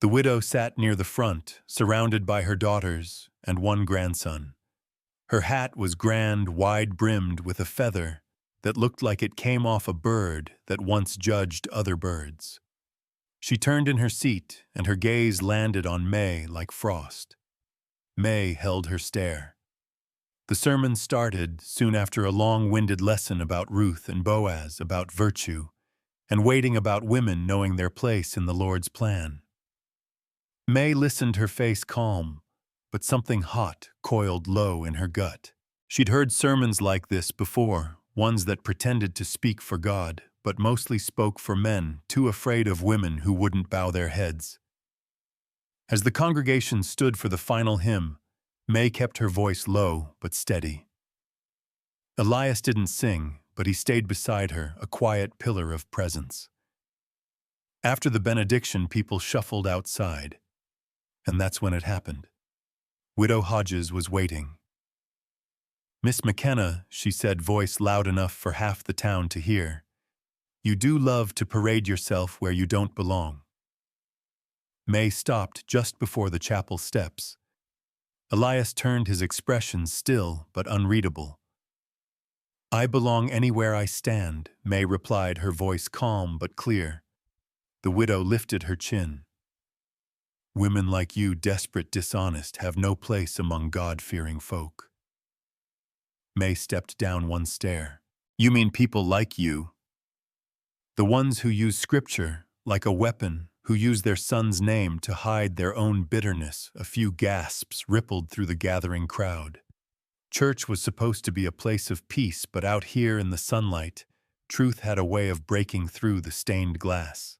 The widow sat near the front, surrounded by her daughters and one grandson. Her hat was grand, wide-brimmed with a feather that looked like it came off a bird that once judged other birds. She turned in her seat, and her gaze landed on May like frost. May held her stare. The sermon started soon after a long-winded lesson about Ruth and Boaz, about virtue, and waiting about women knowing their place in the Lord's plan. May listened, her face calm, but something hot coiled low in her gut. She'd heard sermons like this before, ones that pretended to speak for God, but mostly spoke for men, too afraid of women who wouldn't bow their heads. As the congregation stood for the final hymn, May kept her voice low but steady. Elias didn't sing, but he stayed beside her, a quiet pillar of presence. After the benediction, people shuffled outside, and that's when it happened. Widow Hajes was waiting. "Miss McKenna," she said, voice loud enough for half the town to hear, "you do love to parade yourself where you don't belong." May stopped just before the chapel steps. Elias turned, his expression still but unreadable. "I belong anywhere I stand," May replied, her voice calm but clear. The widow lifted her chin. "Women like you, desperate, dishonest, have no place among God-fearing folk." May stepped down one stair. "You mean people like you? The ones who use scripture like a weapon, who use their son's name to hide their own bitterness." A few gasps rippled through the gathering crowd. Church was supposed to be a place of peace, but out here in the sunlight, truth had a way of breaking through the stained glass.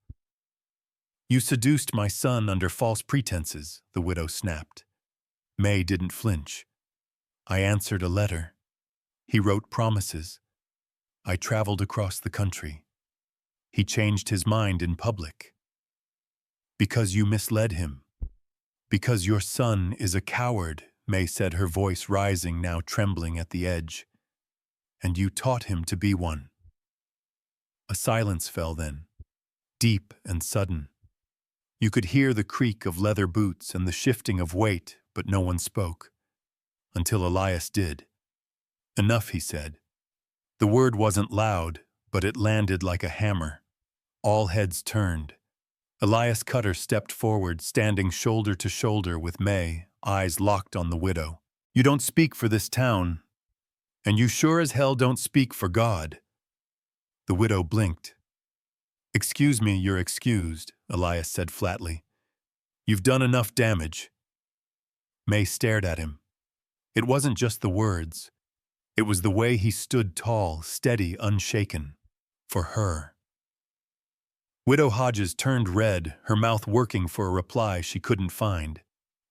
"You seduced my son under false pretenses," the widow snapped. May didn't flinch. "I answered a letter. He wrote promises. I traveled across the country. He changed his mind in public. Because you misled him. Because your son is a coward," May said, her voice rising, now trembling at the edge. "And you taught him to be one." A silence fell then, deep and sudden. You could hear the creak of leather boots and the shifting of weight, but no one spoke. Until Elias did. "Enough," he said. The word wasn't loud, but it landed like a hammer. All heads turned. Elias Cutter stepped forward, standing shoulder to shoulder with May, eyes locked on the widow. "You don't speak for this town, and you sure as hell don't speak for God." The widow blinked. "Excuse me, you're excused," Elias said flatly. "You've done enough damage." May stared at him. It wasn't just the words. It was the way he stood tall, steady, unshaken. For her. Widow Hajes turned red, her mouth working for a reply she couldn't find.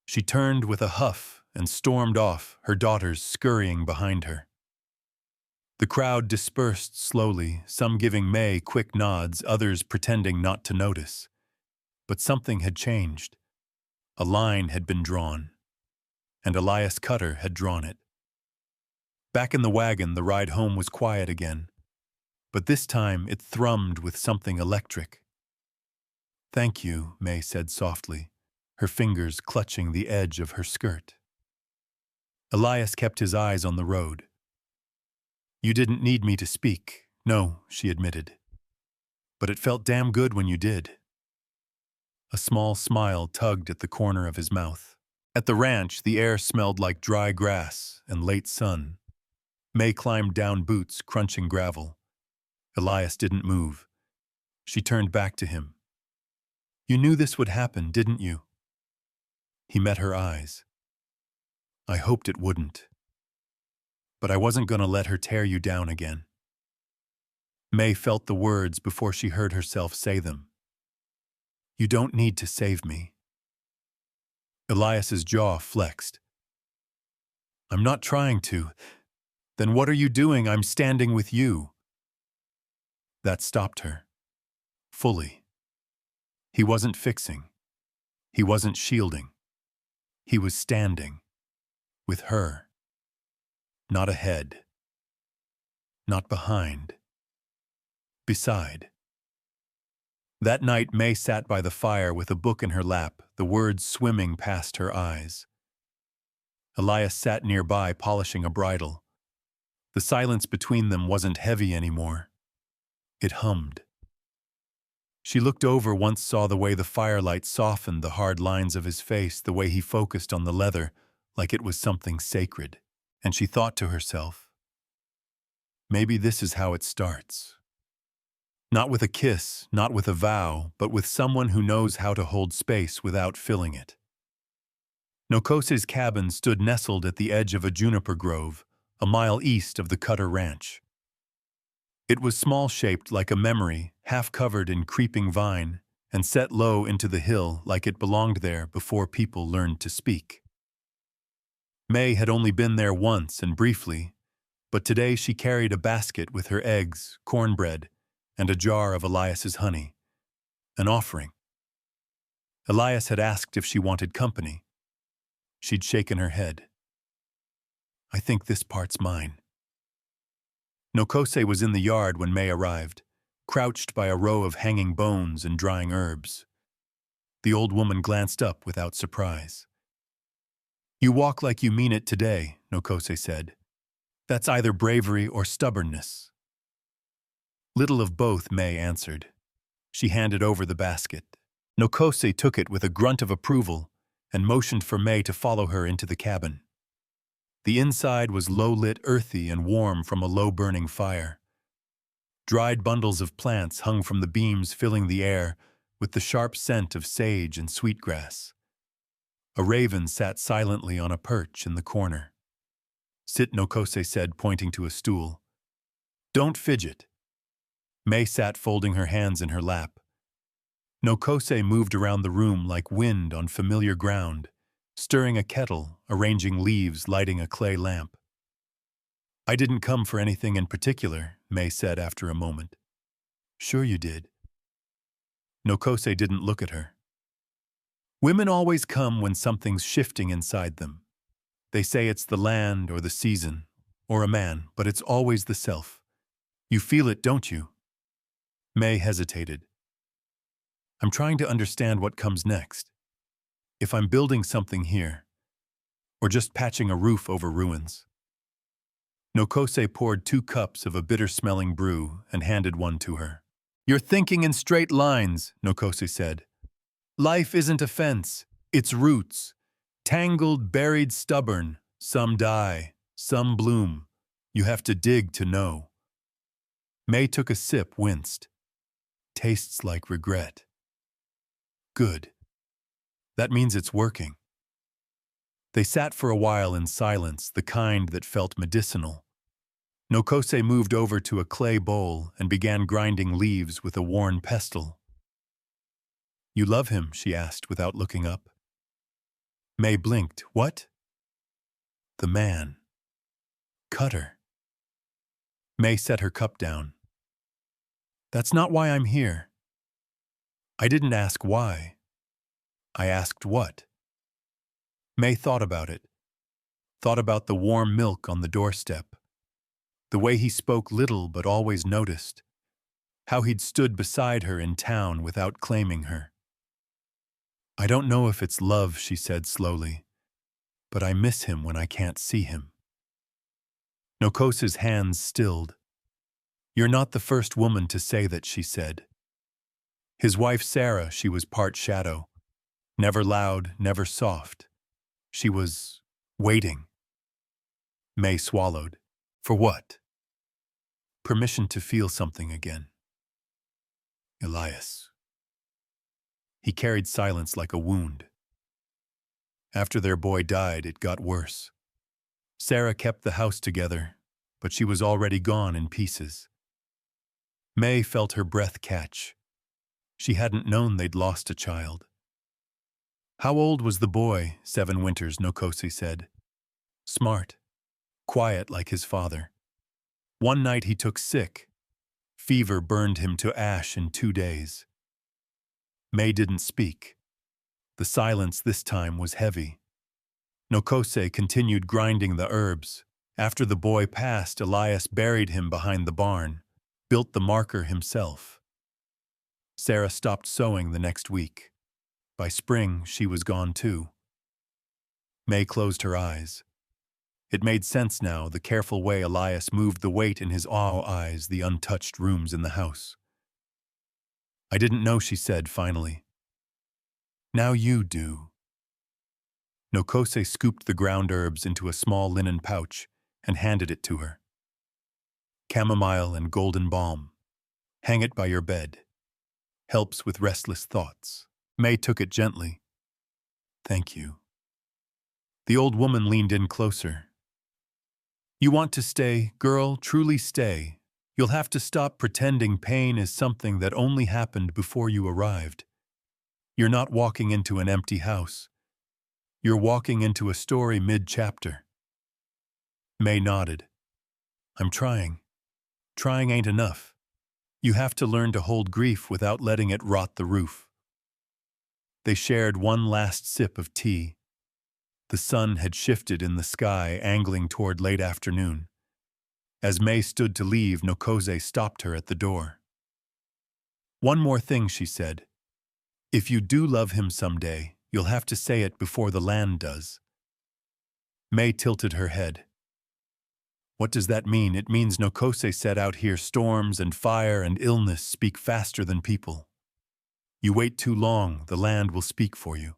She turned with a huff and stormed off, her daughters scurrying behind her. The crowd dispersed slowly, some giving May quick nods, others pretending not to notice. But something had changed. A line had been drawn. And Elias Cutter had drawn it. Back in the wagon, the ride home was quiet again. But this time it thrummed with something electric. "Thank you," May said softly, her fingers clutching the edge of her skirt. Elias kept his eyes on the road. "You didn't need me to speak." "No," she admitted. "But it felt damn good when you did." A small smile tugged at the corner of his mouth. At the ranch, the air smelled like dry grass and late sun. May climbed down boots, crunching gravel. Elias didn't move. She turned back to him. "You knew this would happen, didn't you?" He met her eyes. "I hoped it wouldn't. But I wasn't going to let her tear you down again." May felt the words before she heard herself say them. "You don't need to save me." Elias's jaw flexed. "I'm not trying to." "Then what are you doing? I'm standing with you." That stopped her. Fully. He wasn't fixing. He wasn't shielding. He was standing. With her. Not ahead. Not behind. Beside. That night, May sat by the fire with a book in her lap, the words swimming past her eyes. Elias sat nearby, polishing a bridle. The silence between them wasn't heavy anymore. It hummed. She looked over, once saw the way the firelight softened the hard lines of his face, the way he focused on the leather, like it was something sacred. And she thought to herself, maybe this is how it starts. Not with a kiss, not with a vow, but with someone who knows how to hold space without filling it. Noos's cabin stood nestled at the edge of a juniper grove, a mile east of the Cutter Ranch. It was small-shaped like a memory, half covered in creeping vine, and set low into the hill like it belonged there before people learned to speak. May had only been there once and briefly, but today she carried a basket with her eggs, cornbread, and a jar of Elias's honey. An offering. Elias had asked if she wanted company. She'd shaken her head. I think this part's mine. Nokose was in the yard when May arrived, crouched by a row of hanging bones and drying herbs. The old woman glanced up without surprise. You walk like you mean it today, Nokose said. That's either bravery or stubbornness. Little of both, May answered. She handed over the basket. Nokose took it with a grunt of approval and motioned for May to follow her into the cabin. The inside was low-lit, earthy, and warm from a low-burning fire. Dried bundles of plants hung from the beams, filling the air with the sharp scent of sage and sweetgrass. A raven sat silently on a perch in the corner. Sit, Nokose said, pointing to a stool. Don't fidget. May sat folding her hands in her lap. Nokose moved around the room like wind on familiar ground, stirring a kettle, arranging leaves, lighting a clay lamp. I didn't come for anything in particular, May said after a moment. Sure you did. Nokose didn't look at her. Women always come when something's shifting inside them. They say it's the land or the season, or a man, but it's always the self. You feel it, don't you? May hesitated. I'm trying to understand what comes next. If I'm building something here, or just patching a roof over ruins. Nokose poured 2 cups of a bitter-smelling brew and handed one to her. You're thinking in straight lines, Nokose said. Life isn't a fence, it's roots. Tangled, buried, stubborn. Some die, some bloom. You have to dig to know. May took a sip, winced. Tastes like regret. Good. That means it's working. They sat for a while in silence, the kind that felt medicinal. Nokose moved over to a clay bowl and began grinding leaves with a worn pestle. You love him, she asked without looking up. May blinked. What? The man. Cutter. May set her cup down. That's not why I'm here. I didn't ask why. I asked what. May thought about it. Thought about the warm milk on the doorstep. The way he spoke little but always noticed. How he'd stood beside her in town without claiming her. I don't know if it's love, she said slowly, but I miss him when I can't see him. Nokose's hands stilled. You're not the first woman to say that, she said. His wife Sarah, she was part shadow. Never loud, never soft. She was waiting. May swallowed. For what? Permission to feel something again. Elias. He carried silence like a wound. After their boy died, it got worse. Sarah kept the house together, but she was already gone in pieces. May felt her breath catch. She hadn't known they'd lost a child. How old was the boy? 7 winters, Nokose said. Smart. Quiet like his father. One night he took sick. Fever burned him to ash in 2 days. May didn't speak. The silence this time was heavy. Nokose continued grinding the herbs. After the boy passed, Elias buried him behind the barn, built the marker himself. Sarah stopped sewing the next week. By spring, she was gone too. May closed her eyes. It made sense now, the careful way Elias moved the weight in his eyes, the untouched rooms in the house. I didn't know, she said finally. Now you do. Nokose scooped the ground herbs into a small linen pouch and handed it to her. Chamomile and golden balm. Hang it by your bed. Helps with restless thoughts. May took it gently. Thank you. The old woman leaned in closer. You want to stay, girl, truly stay. You'll have to stop pretending pain is something that only happened before you arrived. You're not walking into an empty house. You're walking into a story mid-chapter. May nodded. I'm trying. Trying ain't enough. You have to learn to hold grief without letting it rot the roof. They shared one last sip of tea. The sun had shifted in the sky, angling toward late afternoon. As May stood to leave, Nokose stopped her at the door. "One more thing," she said. "If you do love him someday, you'll have to say it before the land does." May tilted her head. "What does that mean?" "It means," Nokose said, "out here storms and fire and illness speak faster than people. You wait too long, the land will speak for you."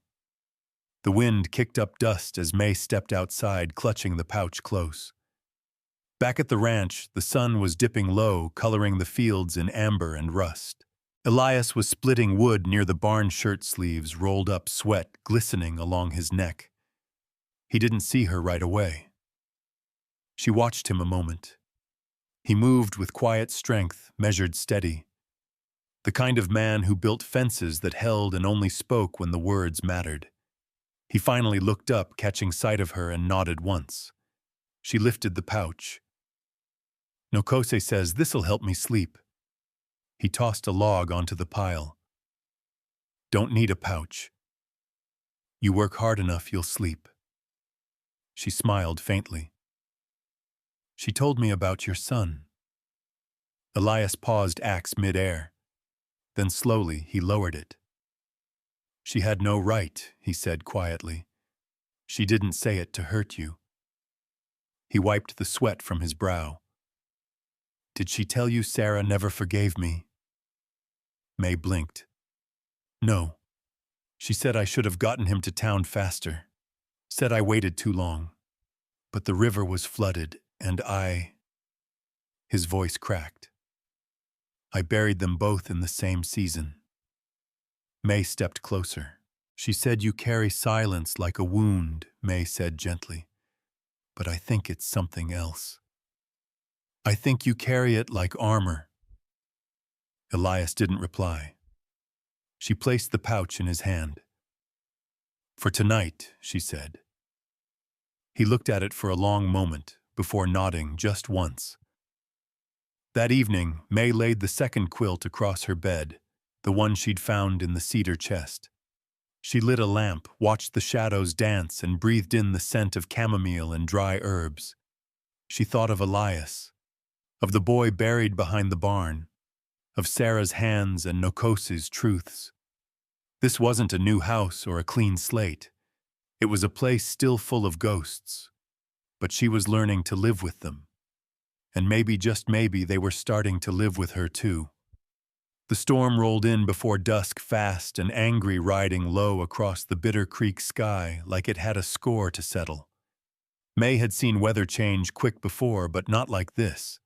The wind kicked up dust as May stepped outside, clutching the pouch close. Back at the ranch, the sun was dipping low, coloring the fields in amber and rust. Elias was splitting wood near the barn shirt sleeves, rolled up, sweat glistening along his neck. He didn't see her right away. She watched him a moment. He moved with quiet strength, measured steady. The kind of man who built fences that held and only spoke when the words mattered. He finally looked up, catching sight of her, and nodded once. She lifted the pouch. "Nokose says this'll help me sleep." He tossed a log onto the pile. "Don't need a pouch. You work hard enough, you'll sleep." She smiled faintly. "She told me about your son." Elias paused, axe mid-air. Then slowly he lowered it. "She had no right," he said quietly. "She didn't say it to hurt you." He wiped the sweat from his brow. "Did she tell you Sarah never forgave me?" May blinked. "No. She said I should have gotten him to town faster. Said I waited too long. But the river was flooded, and I—" His voice cracked. "I buried them both in the same season." May stepped closer. "She said you carry silence like a wound," May said gently. "But I think it's something else. I think you carry it like armor." Elias didn't reply. She placed the pouch in his hand. "For tonight," she said. He looked at it for a long moment, before nodding just once. That evening, May laid the second quilt across her bed, the one she'd found in the cedar chest. She lit a lamp, watched the shadows dance, and breathed in the scent of chamomile and dry herbs. She thought of Elias, of the boy buried behind the barn, of Sarah's hands and Nokose's truths. This wasn't a new house or a clean slate. It was a place still full of ghosts, but she was learning to live with them. And maybe, just maybe, they were starting to live with her too. The storm rolled in before dusk, fast and angry, riding low across the Bitter Creek sky like it had a score to settle. May had seen weather change quick before, but not like this.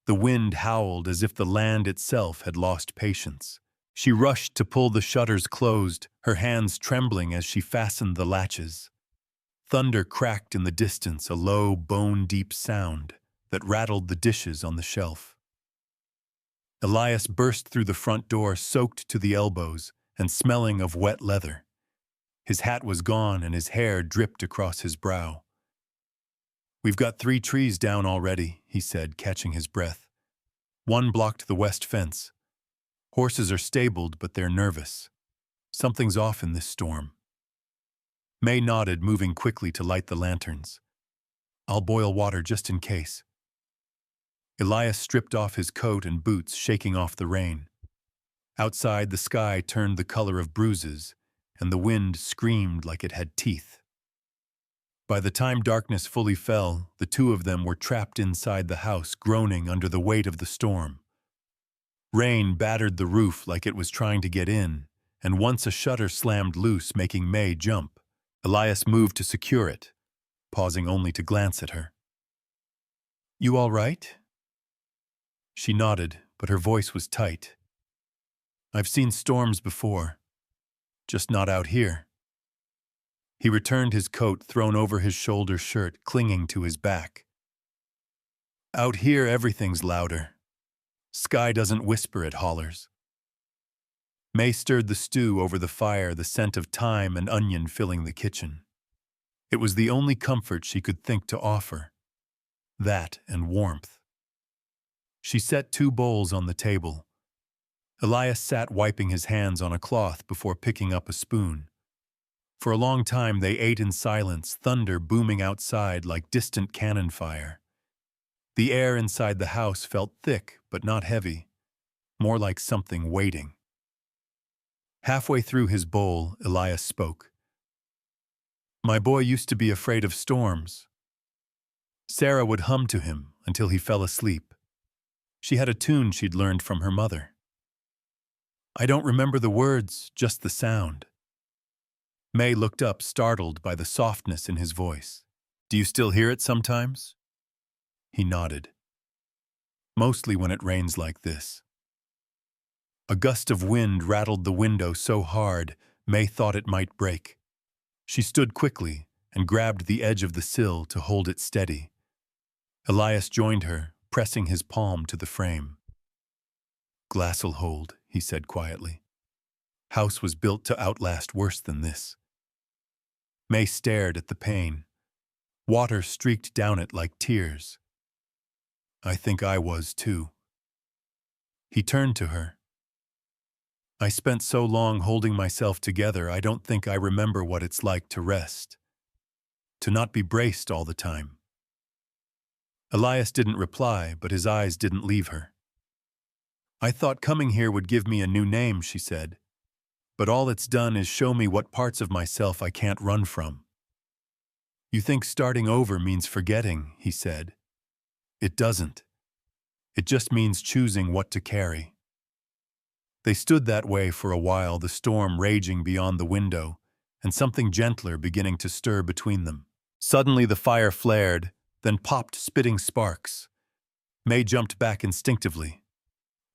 The wind howled as if the land itself had lost patience. She rushed to pull the shutters closed, her hands trembling as she fastened the latches. Thunder cracked in the distance, a low, bone-deep sound that rattled the dishes on the shelf. Elias burst through the front door, soaked to the elbows and smelling of wet leather. His hat was gone and his hair dripped across his brow. "We've got 3 trees down already," he said, catching his breath. "One blocked the west fence. Horses are stabled, but they're nervous. Something's off in this storm." May nodded, moving quickly to light the lanterns. "I'll boil water just in case." Elias stripped off his coat and boots, shaking off the rain. Outside, the sky turned the color of bruises, and the wind screamed like it had teeth. By the time darkness fully fell, the two of them were trapped inside the house, groaning under the weight of the storm. Rain battered the roof like it was trying to get in, and once a shutter slammed loose, making May jump. Elias moved to secure it, pausing only to glance at her. "You all right?" She nodded, but her voice was tight. "I've seen storms before, just not out here." He returned his coat, thrown over his shoulder shirt, clinging to his back. "Out here, everything's louder. Sky doesn't whisper, it hollers." May stirred the stew over the fire, the scent of thyme and onion filling the kitchen. It was the only comfort she could think to offer. That and warmth. She set 2 bowls on the table, Elias sat wiping his hands on a cloth before picking up a spoon. For a long time they ate in silence, thunder booming outside like distant cannon fire. The air inside the house felt thick but not heavy, more like something waiting. Halfway through his bowl, Elias spoke. "My boy used to be afraid of storms." Sarah would hum to him until he fell asleep. She had a tune she'd learned from her mother. "I don't remember the words, just the sound." May looked up, startled by the softness in his voice. "Do you still hear it sometimes?" He nodded. "Mostly when it rains like this." A gust of wind rattled the window so hard, May thought it might break. She stood quickly and grabbed the edge of the sill to hold it steady. Elias joined her, pressing his palm to the frame. "Glass'll hold," he said quietly. "House was built to outlast worse than this." May stared at the pane. Water streaked down it like tears. "I think I was too." He turned to her. "I spent so long holding myself together, I don't think I remember what it's like to rest. To not be braced all the time." Elias didn't reply, but his eyes didn't leave her. "I thought coming here would give me a new name," she said. "But all it's done is show me what parts of myself I can't run from." "You think starting over means forgetting," he said. "It doesn't. It just means choosing what to carry." They stood that way for a while, the storm raging beyond the window, and something gentler beginning to stir between them. Suddenly the fire flared, then popped, spitting sparks. May jumped back instinctively.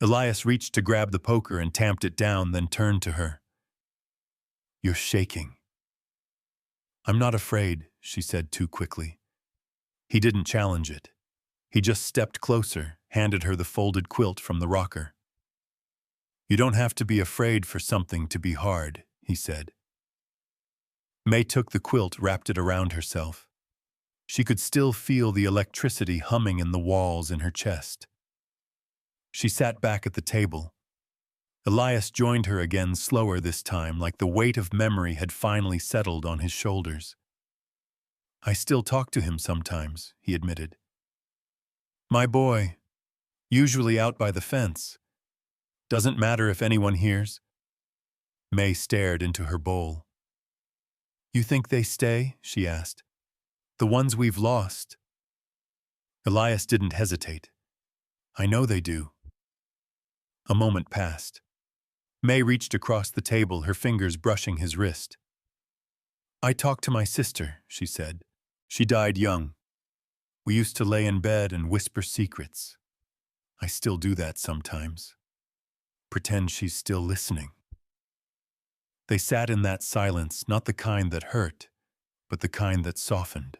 Elias reached to grab the poker and tamped it down, then turned to her. "You're shaking." "I'm not afraid," she said too quickly. He didn't challenge it. He just stepped closer, handed her the folded quilt from the rocker. "You don't have to be afraid for something to be hard," he said. May took the quilt, wrapped it around herself. She could still feel the electricity humming in the walls in her chest. She sat back at the table. Elias joined her again, slower this time, like the weight of memory had finally settled on his shoulders. "I still talk to him sometimes," he admitted. "My boy, usually out by the fence. Doesn't matter if anyone hears." May stared into her bowl. "You think they stay?" she asked. "The ones we've lost?" Elias didn't hesitate. "I know they do." A moment passed. May reached across the table, her fingers brushing his wrist. "I talked to my sister," she said. "She died young. We used to lay in bed and whisper secrets. I still do that sometimes. Pretend she's still listening." They sat in that silence, not the kind that hurt, but the kind that softened.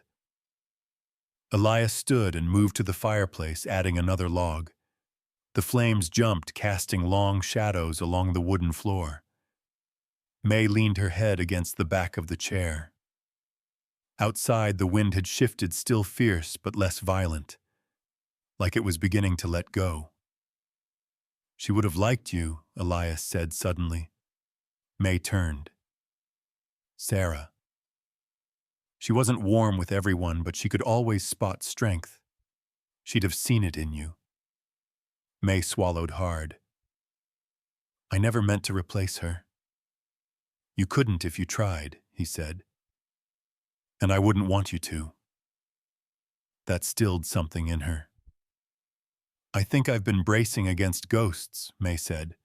Elias stood and moved to the fireplace, adding another log. The flames jumped, casting long shadows along the wooden floor. May leaned her head against the back of the chair. Outside, the wind had shifted, still fierce but less violent, like it was beginning to let go. "She would have liked you," Elias said suddenly. May turned. "Sarah." She wasn't warm with everyone, but she could always spot strength. She'd have seen it in you. May swallowed hard. "I never meant to replace her." "You couldn't if you tried," he said. "And I wouldn't want you to." That stilled something in her. "I think I've been bracing against ghosts," May said.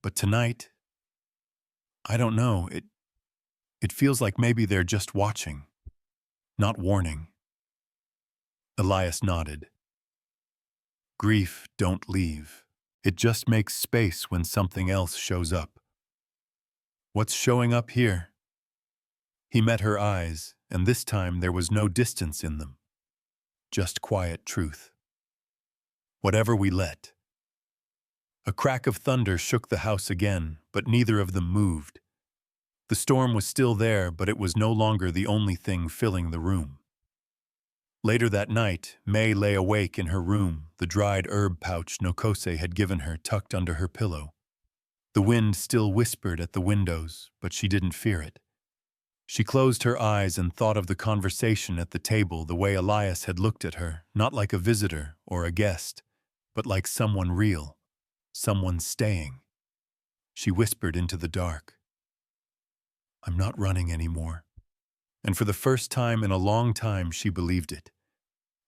"But tonight, I don't know, it feels like maybe they're just watching, not warning." Elias nodded. "Grief don't leave. It just makes space when something else shows up." "What's showing up here?" He met her eyes, and this time there was no distance in them. Just quiet truth. "Whatever we let." A crack of thunder shook the house again, but neither of them moved. The storm was still there, but it was no longer the only thing filling the room. Later that night, May lay awake in her room, the dried herb pouch Nokose had given her tucked under her pillow. The wind still whispered at the windows, but she didn't fear it. She closed her eyes and thought of the conversation at the table the way Elias had looked at her, not like a visitor or a guest, but like someone real, someone staying. She whispered into the dark, "I'm not running anymore." And for the first time in a long time, she believed it.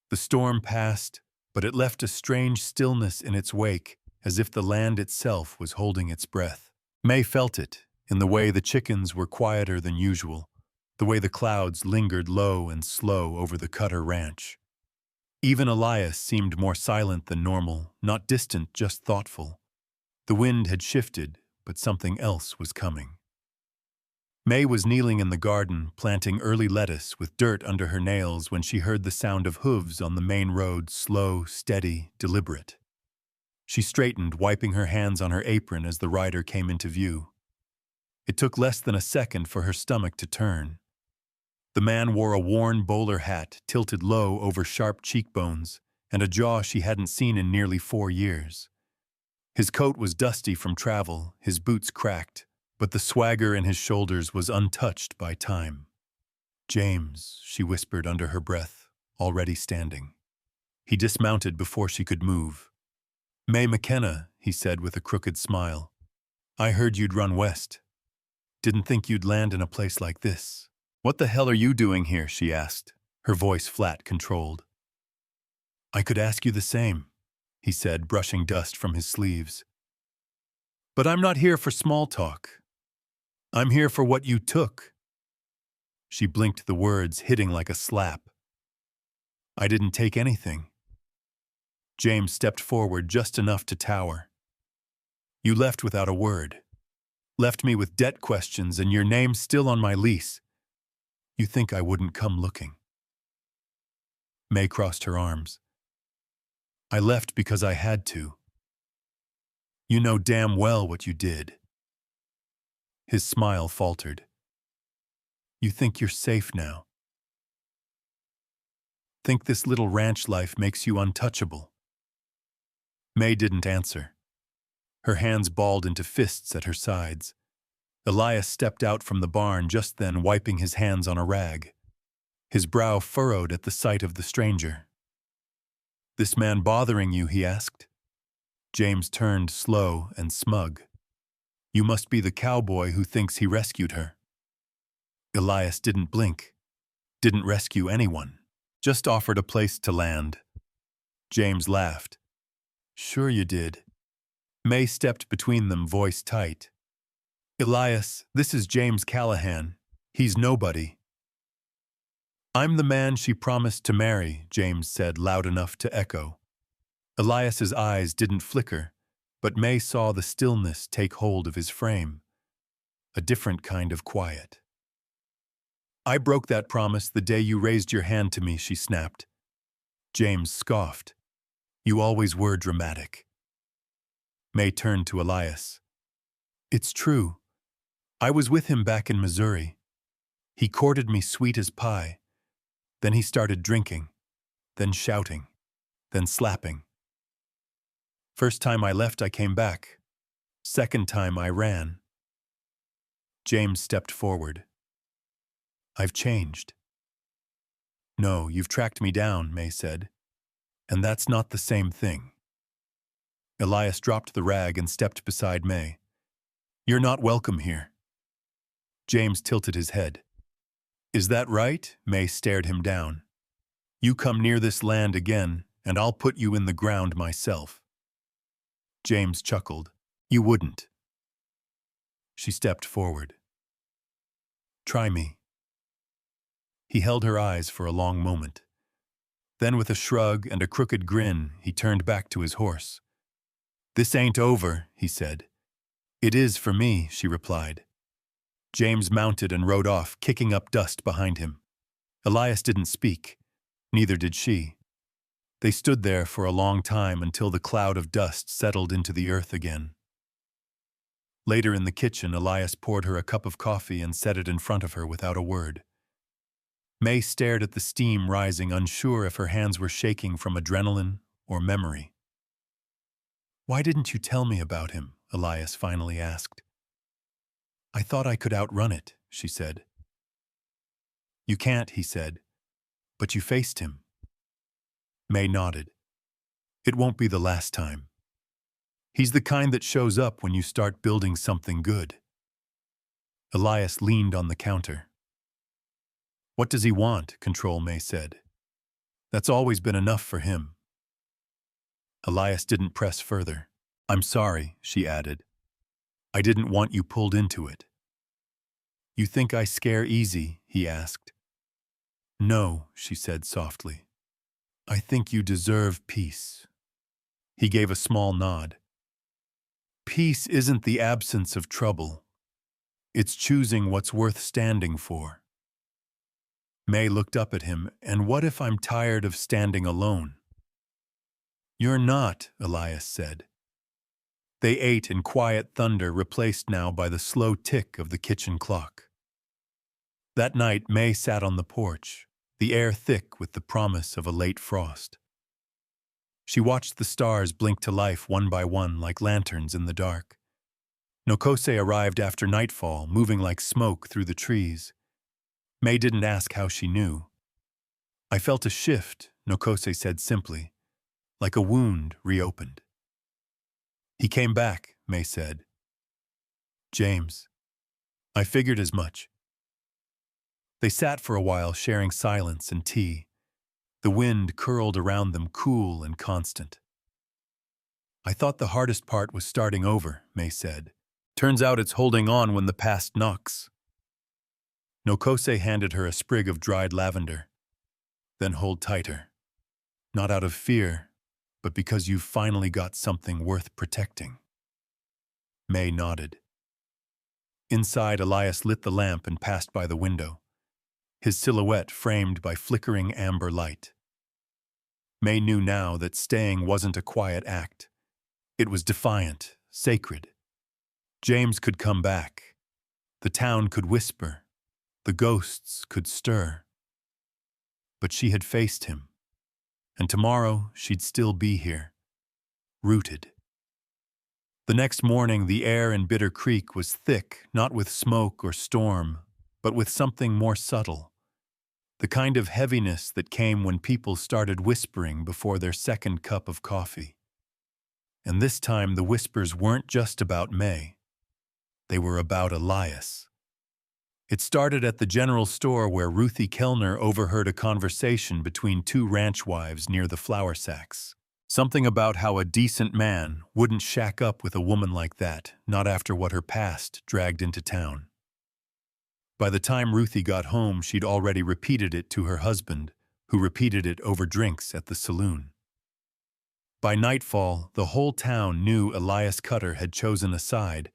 The storm passed, but it left a strange stillness in its wake, as if the land itself was holding its breath. May felt it, in the way the chickens were quieter than usual, the way the clouds lingered low and slow over the Cutter Ranch. Even Elias seemed more silent than normal, not distant, just thoughtful. The wind had shifted, but something else was coming. May was kneeling in the garden, planting early lettuce with dirt under her nails when she heard the sound of hooves on the main road, slow, steady, deliberate. She straightened, wiping her hands on her apron as the rider came into view. It took less than a second for her stomach to turn. The man wore a worn bowler hat tilted low over sharp cheekbones and a jaw she hadn't seen in nearly 4 years. His coat was dusty from travel, his boots cracked, but the swagger in his shoulders was untouched by time. "James," she whispered under her breath, already standing. He dismounted before she could move. "May McKenna," he said with a crooked smile. "I heard you'd run west. Didn't think you'd land in a place like this." "What the hell are you doing here?" she asked, her voice flat, controlled. "I could ask you the same," he said, brushing dust from his sleeves. "But I'm not here for small talk. I'm here for what you took." She blinked, the words hitting like a slap. "I didn't take anything." James stepped forward just enough to tower. "You left without a word. Left me with debt questions and your name still on my lease. You think I wouldn't come looking?" May crossed her arms. "I left because I had to. You know damn well what you did." His smile faltered. "You think you're safe now? Think this little ranch life makes you untouchable?" May didn't answer. Her hands balled into fists at her sides. Elias stepped out from the barn just then, wiping his hands on a rag. His brow furrowed at the sight of the stranger. "This man bothering you?" he asked. James turned, slow and smug. "You must be the cowboy who thinks he rescued her." Elias didn't blink. Didn't rescue anyone. Just offered a place to land. James laughed. "Sure you did." May stepped between them, voice tight. "Elias, this is James Callahan. He's nobody." "I'm the man she promised to marry," James said, loud enough to echo. Elias's eyes didn't flicker, but May saw the stillness take hold of his frame. A different kind of quiet. "I broke that promise the day you raised your hand to me," she snapped. James scoffed. "You always were dramatic." May turned to Elias. "It's true. I was with him back in Missouri. He courted me sweet as pie. Then he started drinking, then shouting, then slapping. First time I left, I came back. Second time, I ran." James stepped forward. "I've changed." "No, you've tracked me down," May said. "And that's not the same thing." Elias dropped the rag and stepped beside May. "You're not welcome here." James tilted his head. "Is that right?" May stared him down. "You come near this land again, and I'll put you in the ground myself." James chuckled. "You wouldn't." She stepped forward. "Try me." He held her eyes for a long moment. Then with a shrug and a crooked grin, he turned back to his horse. "This ain't over," he said. "It is for me," she replied. James mounted and rode off, kicking up dust behind him. Elias didn't speak. Neither did she. They stood there for a long time until the cloud of dust settled into the earth again. Later in the kitchen, Elias poured her a cup of coffee and set it in front of her without a word. May stared at the steam rising, unsure if her hands were shaking from adrenaline or memory. "Why didn't you tell me about him?" Elias finally asked. I thought I could outrun it, she said. You can't, he said, but you faced him. May nodded. It won't be the last time. He's the kind that shows up when you start building something good. Elias leaned on the counter. What does he want? Control May said. That's always been enough for him. Elias didn't press further. I'm sorry, she added. I didn't want you pulled into it. You think I scare easy? He asked. No, she said softly. I think you deserve peace. He gave a small nod. Peace isn't the absence of trouble. It's choosing what's worth standing for. May looked up at him, and what if I'm tired of standing alone? You're not, Elias said. They ate in quiet thunder replaced now by the slow tick of the kitchen clock. That night, May sat on the porch, the air thick with the promise of a late frost. She watched the stars blink to life one by one like lanterns in the dark. Nokose arrived after nightfall, moving like smoke through the trees. May didn't ask how she knew. I felt a shift, Nokose said simply, like a wound reopened. He came back, May said. James. I figured as much. They sat for a while sharing silence and tea. The wind curled around them cool and constant. I thought the hardest part was starting over, May said. Turns out it's holding on when the past knocks. Nokose handed her a sprig of dried lavender. Then hold tighter. Not out of fear, but because you've finally got something worth protecting. May nodded. Inside, Elias lit the lamp and passed by the window, his silhouette framed by flickering amber light. May knew now that staying wasn't a quiet act. It was defiant, sacred. James could come back. The town could whisper. The ghosts could stir. But she had faced him. And tomorrow she'd still be here, rooted. The next morning, the air in Bitter Creek was thick, not with smoke or storm, but with something more subtle. The kind of heaviness that came when people started whispering before their second cup of coffee. And this time the whispers weren't just about May. They were about Elias. It started at the general store where Ruthie Kellner overheard a conversation between two ranch wives near the flour sacks. Something about how a decent man wouldn't shack up with a woman like that, not after what her past dragged into town. By the time Ruthie got home, she'd already repeated it to her husband, who repeated it over drinks at the saloon. By nightfall, the whole town knew Elias Cutter had chosen a side,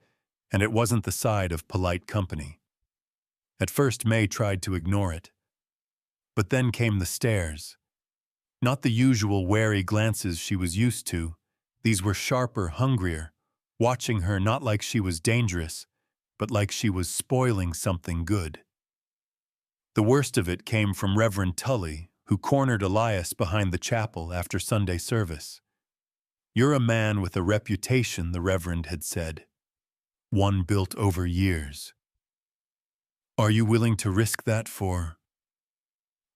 and it wasn't the side of polite company. At first, May tried to ignore it. But then came the stares. Not the usual wary glances she was used to. These were sharper, hungrier, watching her not like she was dangerous, but like she was spoiling something good. The worst of it came from Reverend Tully, who cornered Elias behind the chapel after Sunday service. You're a man with a reputation, the Reverend had said. One built over years. Are you willing to risk that for...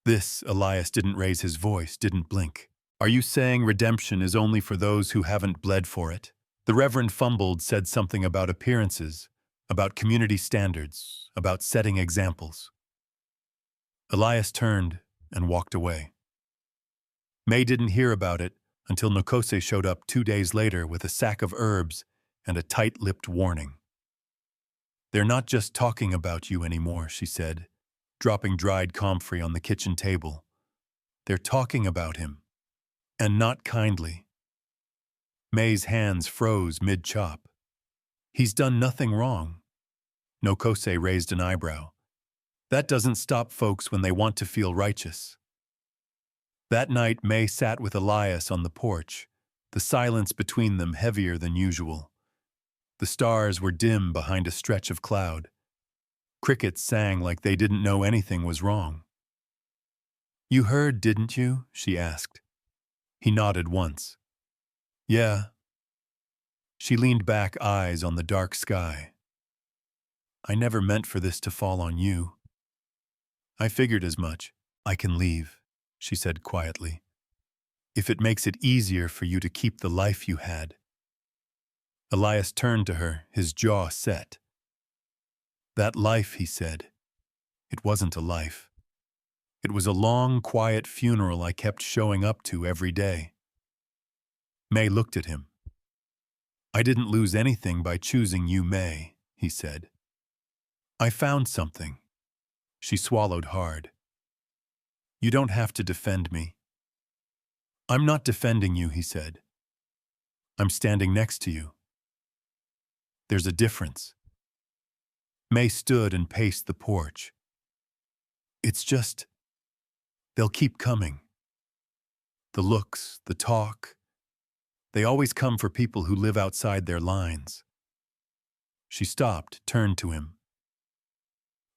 This, Elias didn't raise his voice, didn't blink. Are you saying redemption is only for those who haven't bled for it? The Reverend fumbled, said something about appearances, about community standards, about setting examples. Elias turned and walked away. May didn't hear about it until Nokose showed up 2 days later with a sack of herbs and a tight-lipped warning. They're not just talking about you anymore, she said, dropping dried comfrey on the kitchen table. They're talking about him, and not kindly. May's hands froze mid-chop. He's done nothing wrong. Nokose raised an eyebrow. That doesn't stop folks when they want to feel righteous. That night, May sat with Elias on the porch, the silence between them heavier than usual. The stars were dim behind a stretch of cloud. Crickets sang like they didn't know anything was wrong. You heard, didn't you? She asked. He nodded once. Yeah. She leaned back, eyes on the dark sky. I never meant for this to fall on you. I figured as much. I can leave, she said quietly, if it makes it easier for you to keep the life you had. Elias turned to her, his jaw set. That life, he said, it wasn't a life. It was a long, quiet funeral I kept showing up to every day. May looked at him. I didn't lose anything by choosing you, May, he said. I found something. She swallowed hard. You don't have to defend me. I'm not defending you, he said. I'm standing next to you. There's a difference. May stood and paced the porch. It's just, they'll keep coming. The looks, the talk, they always come for people who live outside their lines. She stopped, turned to him.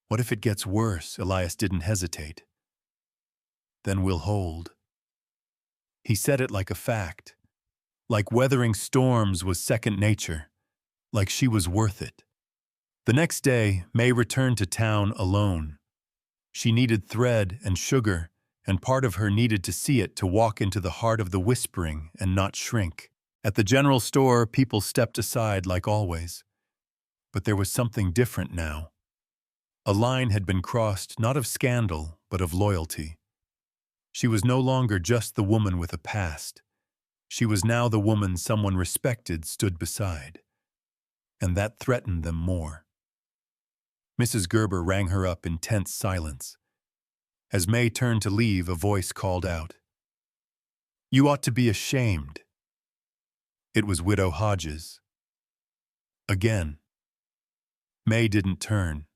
What if it gets worse? Elias didn't hesitate. Then we'll hold. He said it like a fact, like weathering storms was second nature, like she was worth it. The next day, May returned to town alone. She needed thread and sugar, and part of her needed to see it to walk into the heart of the whispering and not shrink. At the general store, people stepped aside like always. But there was something different now. A line had been crossed not of scandal, but of loyalty. She was no longer just the woman with a past. She was now the woman someone respected stood beside. And that threatened them more. Mrs. Gerber rang her up in tense silence. As May turned to leave, a voice called out, "You ought to be ashamed." It was Widow Hajes. Again. May didn't turn.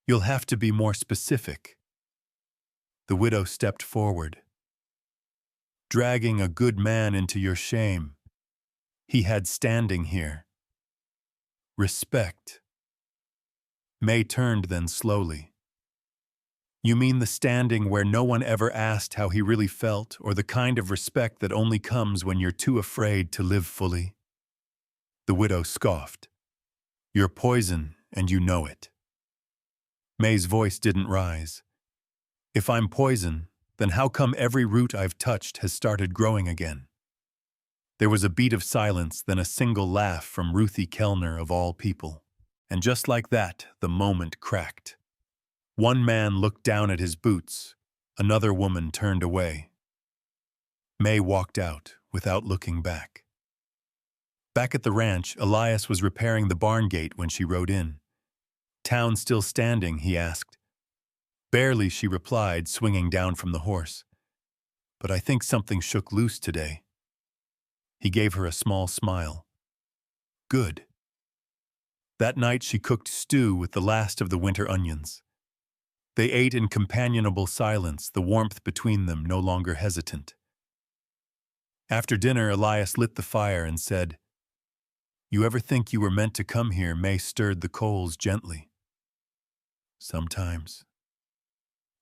You'll have to be more specific. The widow stepped forward. Dragging a good man into your shame. He had standing here. Respect. May turned then slowly. You mean the standing where no one ever asked how he really felt, or the kind of respect that only comes when you're too afraid to live fully? The widow scoffed. You're poison, and you know it. May's voice didn't rise. If I'm poison, then how come every root I've touched has started growing again? There was a beat of silence, then a single laugh from Ruthie Kellner of all people. And just like that, the moment cracked. One man looked down at his boots. Another woman turned away. May walked out without looking back. Back at the ranch, Elias was repairing the barn gate when she rode in. Town still standing, he asked. Barely, she replied, swinging down from the horse. But I think something shook loose today. He gave her a small smile. Good. That night she cooked stew with the last of the winter onions. They ate in companionable silence, the warmth between them no longer hesitant. After dinner, Elias lit the fire and said, You ever think you were meant to come here? May stirred the coals gently. Sometimes.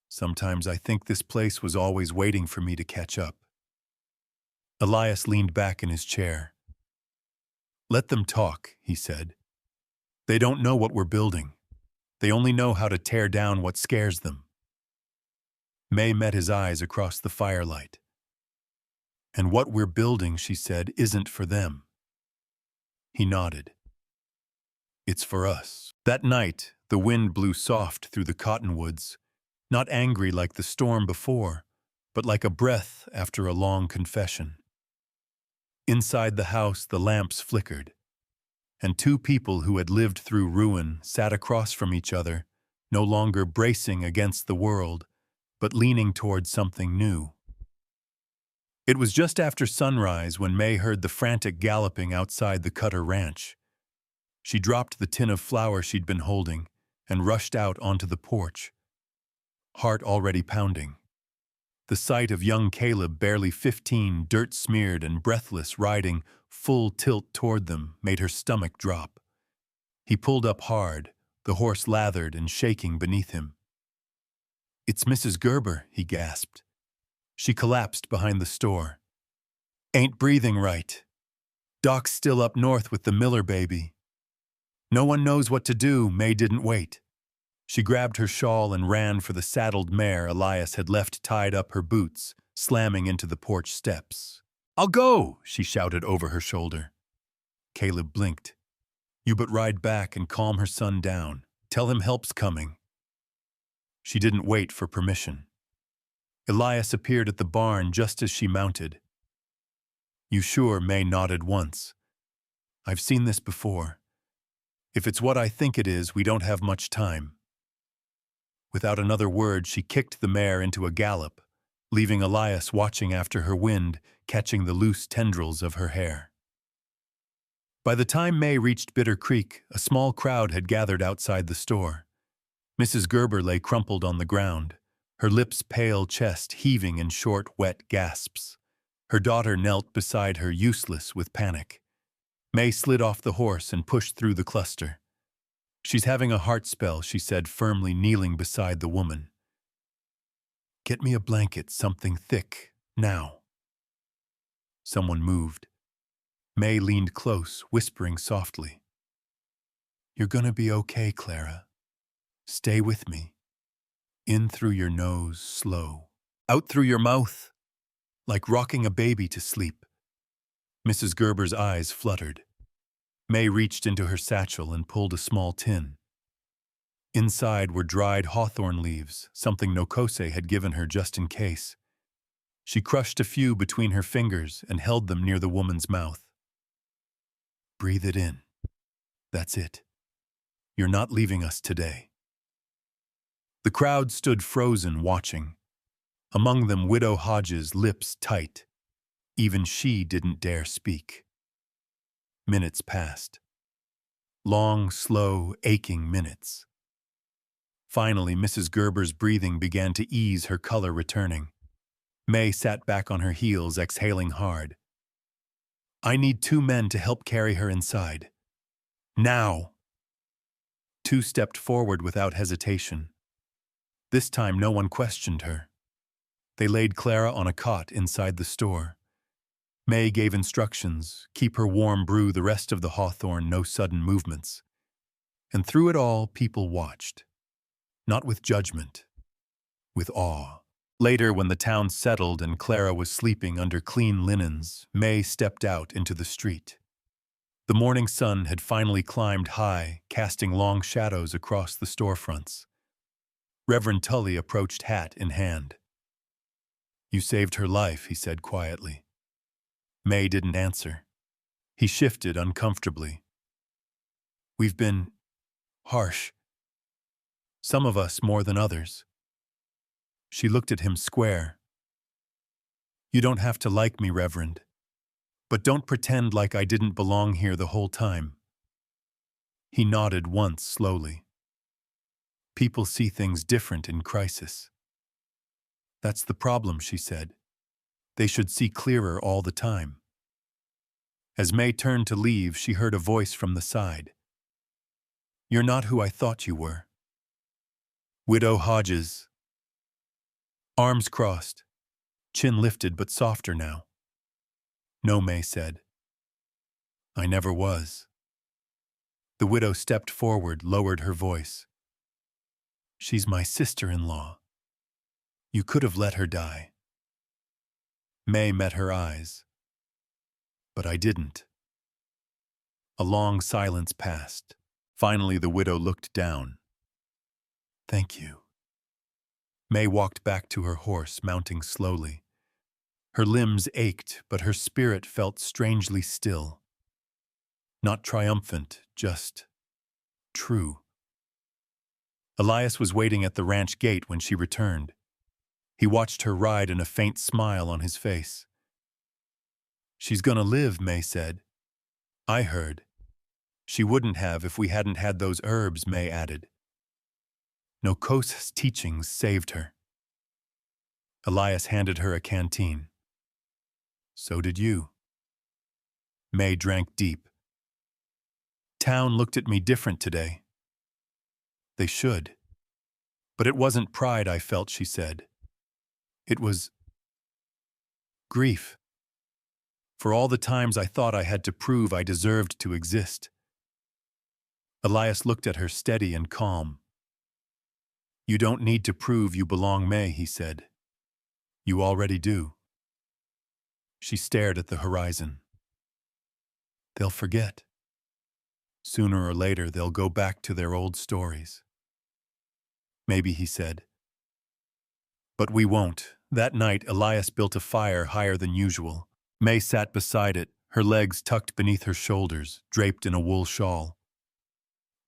Sometimes I think this place was always waiting for me to catch up. Elias leaned back in his chair. Let them talk, he said. They don't know what we're building. They only know how to tear down what scares them. May met his eyes across the firelight. And what we're building, she said, isn't for them. He nodded. It's for us. That night, the wind blew soft through the cottonwoods, not angry like the storm before, but like a breath after a long confession. Inside the house, the lamps flickered, and two people who had lived through ruin sat across from each other, no longer bracing against the world, but leaning toward something new. It was just after sunrise when May heard the frantic galloping outside the Cutter Ranch. She dropped the tin of flour she'd been holding and rushed out onto the porch, heart already pounding. The sight of young Caleb, barely 15, dirt-smeared and breathless, riding full tilt toward them, made her stomach drop. He pulled up hard, the horse lathered and shaking beneath him. It's Mrs. Gerber, he gasped. She collapsed behind the store. Ain't breathing right. Doc's still up north with the Miller baby. No one knows what to do. May didn't wait. She grabbed her shawl and ran for the saddled mare Elias had left tied up her boots, slamming into the porch steps. "I'll go," she shouted over her shoulder. Caleb blinked. "You but ride back and calm her son down. Tell him help's coming." She didn't wait for permission. Elias appeared at the barn just as she mounted. "You sure?" May nodded once. "I've seen this before. If it's what I think it is, we don't have much time." Without another word, she kicked the mare into a gallop, leaving Elias watching after her wind, catching the loose tendrils of her hair. By the time May reached Bitter Creek, a small crowd had gathered outside the store. Mrs. Gerber lay crumpled on the ground, her lips' pale chest heaving in short, wet gasps. Her daughter knelt beside her, useless with panic. May slid off the horse and pushed through the cluster. "She's having a heart spell," she said, firmly kneeling beside the woman. "Get me a blanket, something thick, now." Someone moved. May leaned close, whispering softly. "You're gonna be okay, Clara. Stay with me. In through your nose, slow. Out through your mouth, like rocking a baby to sleep." Mrs. Gerber's eyes fluttered. May reached into her satchel and pulled a small tin. Inside were dried hawthorn leaves, something Nokose had given her just in case. She crushed a few between her fingers and held them near the woman's mouth. "Breathe it in. That's it. You're not leaving us today." The crowd stood frozen, watching. Among them, Widow Hajes, lips tight. Even she didn't dare speak. Minutes passed. Long, slow, aching minutes. Finally, Mrs. Gerber's breathing began to ease, her color returning. May sat back on her heels, exhaling hard. "I need 2 men to help carry her inside. Now!" 2 stepped forward without hesitation. This time no one questioned her. They laid Clara on a cot inside the store. May gave instructions: keep her warm, brew the rest of the hawthorn, no sudden movements. And through it all, people watched. Not with judgment, with awe. Later, when the town settled and Clara was sleeping under clean linens, May stepped out into the street. The morning sun had finally climbed high, casting long shadows across the storefronts. Reverend Tully approached, hat in hand. "You saved her life," he said quietly. May didn't answer. He shifted uncomfortably. "We've been harsh. Some of us more than others." She looked at him square. "You don't have to like me, Reverend. But don't pretend like I didn't belong here the whole time." He nodded once slowly. "People see things different in crisis." "That's the problem," she said. "They should see clearer all the time." As May turned to leave, she heard a voice from the side. "You're not who I thought you were." Widow Hajes. Arms crossed, chin lifted but softer now. "No," May said. "I never was." The widow stepped forward, lowered her voice. "She's my sister-in-law. You could have let her die." May met her eyes. "But I didn't." A long silence passed. Finally, the widow looked down. "Thank you." May walked back to her horse, mounting slowly. Her limbs ached, but her spirit felt strangely still. Not triumphant, just true. Elias was waiting at the ranch gate when she returned. He watched her ride and a faint smile on his face. "She's gonna live," May said. "I heard." "She wouldn't have if we hadn't had those herbs," May added. Nokose's teachings saved her. Elias handed her a canteen. "So did you." May drank deep. "Town looked at me different today." "They should." "But it wasn't pride I felt," she said. "It was grief." For all the times I thought I had to prove I deserved to exist. Elias looked at her steady and calm. You don't need to prove you belong, May, he said. You already do. She stared at the horizon. They'll forget. Sooner or later, they'll go back to their old stories. Maybe, he said. But we won't. That night, Elias built a fire higher than usual. May sat beside it, her legs tucked beneath her shoulders, draped in a wool shawl.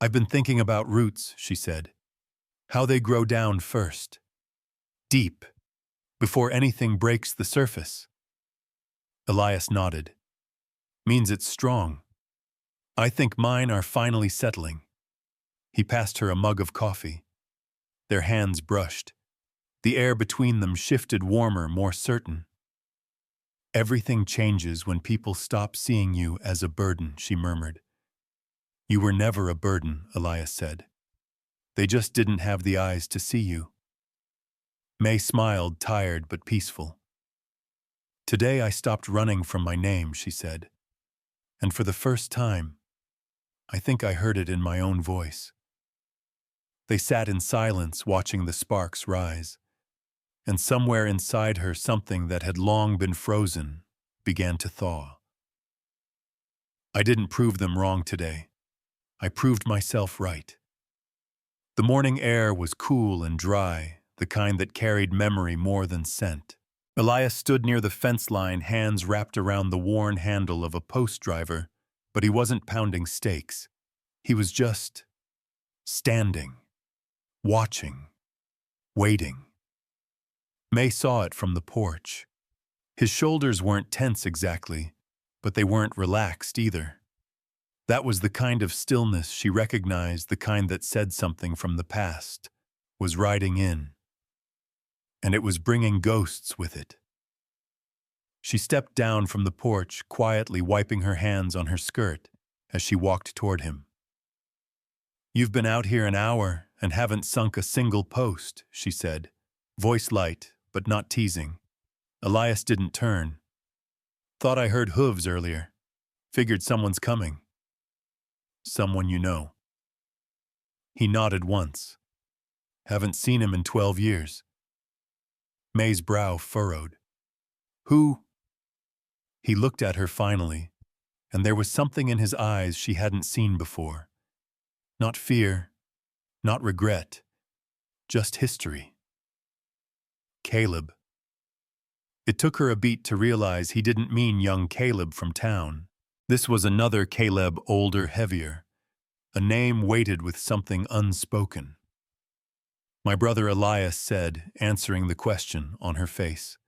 I've been thinking about roots, she said. How they grow down first. Deep. Before anything breaks the surface. Elias nodded. Means it's strong. I think mine are finally settling. He passed her a mug of coffee. Their hands brushed. The air between them shifted warmer, more certain. Everything changes when people stop seeing you as a burden, she murmured. You were never a burden, Elias said. They just didn't have the eyes to see you. May smiled, tired but peaceful. Today I stopped running from my name, she said. And for the first time, I think I heard it in my own voice. They sat in silence, watching the sparks rise. And somewhere inside her, something that had long been frozen began to thaw. I didn't prove them wrong today. I proved myself right. The morning air was cool and dry, the kind that carried memory more than scent. Elias stood near the fence line, hands wrapped around the worn handle of a post driver, but he wasn't pounding stakes. He was just standing, watching, waiting. May saw it from the porch. His shoulders weren't tense exactly, but they weren't relaxed either. That was the kind of stillness she recognized, the kind that said something from the past, was riding in. And it was bringing ghosts with it. She stepped down from the porch, quietly wiping her hands on her skirt as she walked toward him. You've been out here an hour and haven't sunk a single post, she said, voice light, but not teasing. Elias didn't turn. Thought I heard hooves earlier. Figured someone's coming. Someone you know. He nodded once. Haven't seen him in 12 years. May's brow furrowed. Who? He looked at her finally, and there was something in his eyes she hadn't seen before. Not fear, not regret, just history. Caleb. It took her a beat to realize he didn't mean young Caleb from town. This was another Caleb, older, heavier. A name weighted with something unspoken. My brother Elias said, answering the question on her face.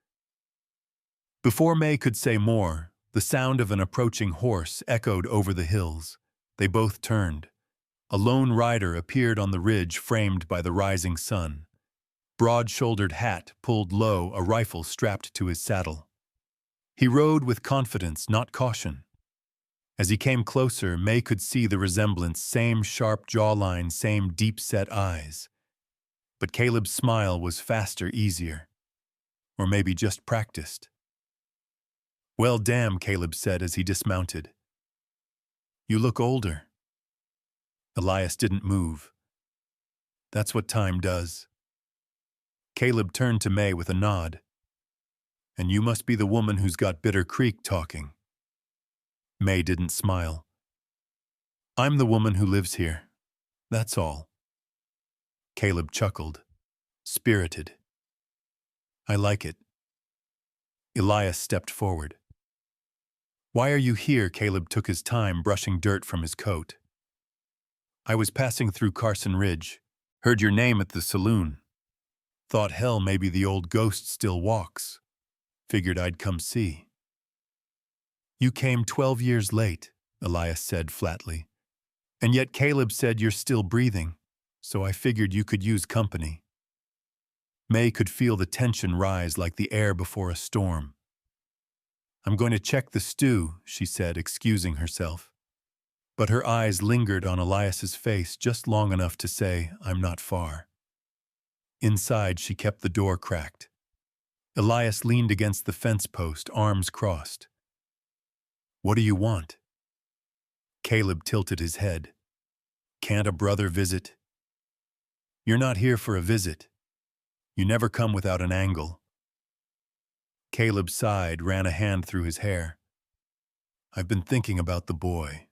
Before May could say more, the sound of an approaching horse echoed over the hills. They both turned. A lone rider appeared on the ridge framed by the rising sun. Broad-shouldered hat pulled low, a rifle strapped to his saddle. He rode with confidence, not caution. As he came closer, May could see the resemblance, same sharp jawline, same deep-set eyes. But Caleb's smile was faster, easier. Or maybe just practiced. Well, damn, Caleb said as he dismounted. You look older. Elias didn't move. That's what time does. Caleb turned to May with a nod. And you must be the woman who's got Bitter Creek talking. May didn't smile. I'm the woman who lives here. That's all. Caleb chuckled. Spirited. I like it. Elias stepped forward. Why are you here? Caleb took his time brushing dirt from his coat. I was passing through Carson Ridge. Heard your name at the saloon. Thought hell maybe the old ghost still walks. Figured I'd come see. You came 12 years late, Elias said flatly. And yet Caleb said you're still breathing, so I figured you could use company. May could feel the tension rise like the air before a storm. I'm going to check the stew, she said, excusing herself. But her eyes lingered on Elias's face just long enough to say, I'm not far. Inside, she kept the door cracked. Elias leaned against the fence post, arms crossed. What do you want? Caleb tilted his head. Can't a brother visit? You're not here for a visit. You never come without an angle. Caleb sighed, ran a hand through his hair. I've been thinking about the boy.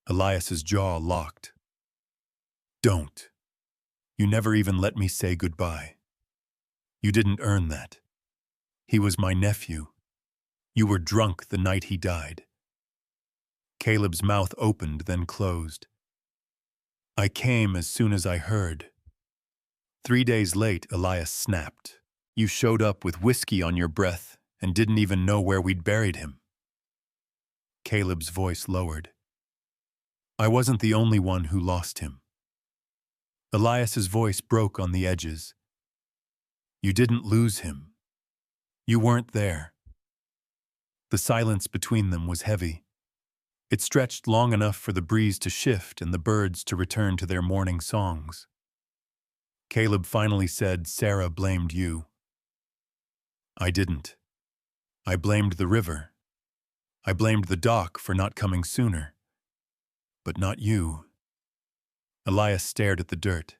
Elias's jaw locked. Don't. You never even let me say goodbye. You didn't earn that. He was my nephew. You were drunk the night he died. Caleb's mouth opened, then closed. I came as soon as I heard. 3 days late, Elias snapped. You showed up with whiskey on your breath and didn't even know where we'd buried him. Caleb's voice lowered. I wasn't the only one who lost him. Elias's voice broke on the edges. You didn't lose him. You weren't there. The silence between them was heavy. It stretched long enough for the breeze to shift and the birds to return to their morning songs. Caleb finally said, Sarah blamed you. I didn't. I blamed the river. I blamed the dock for not coming sooner. But not you. Elias stared at the dirt.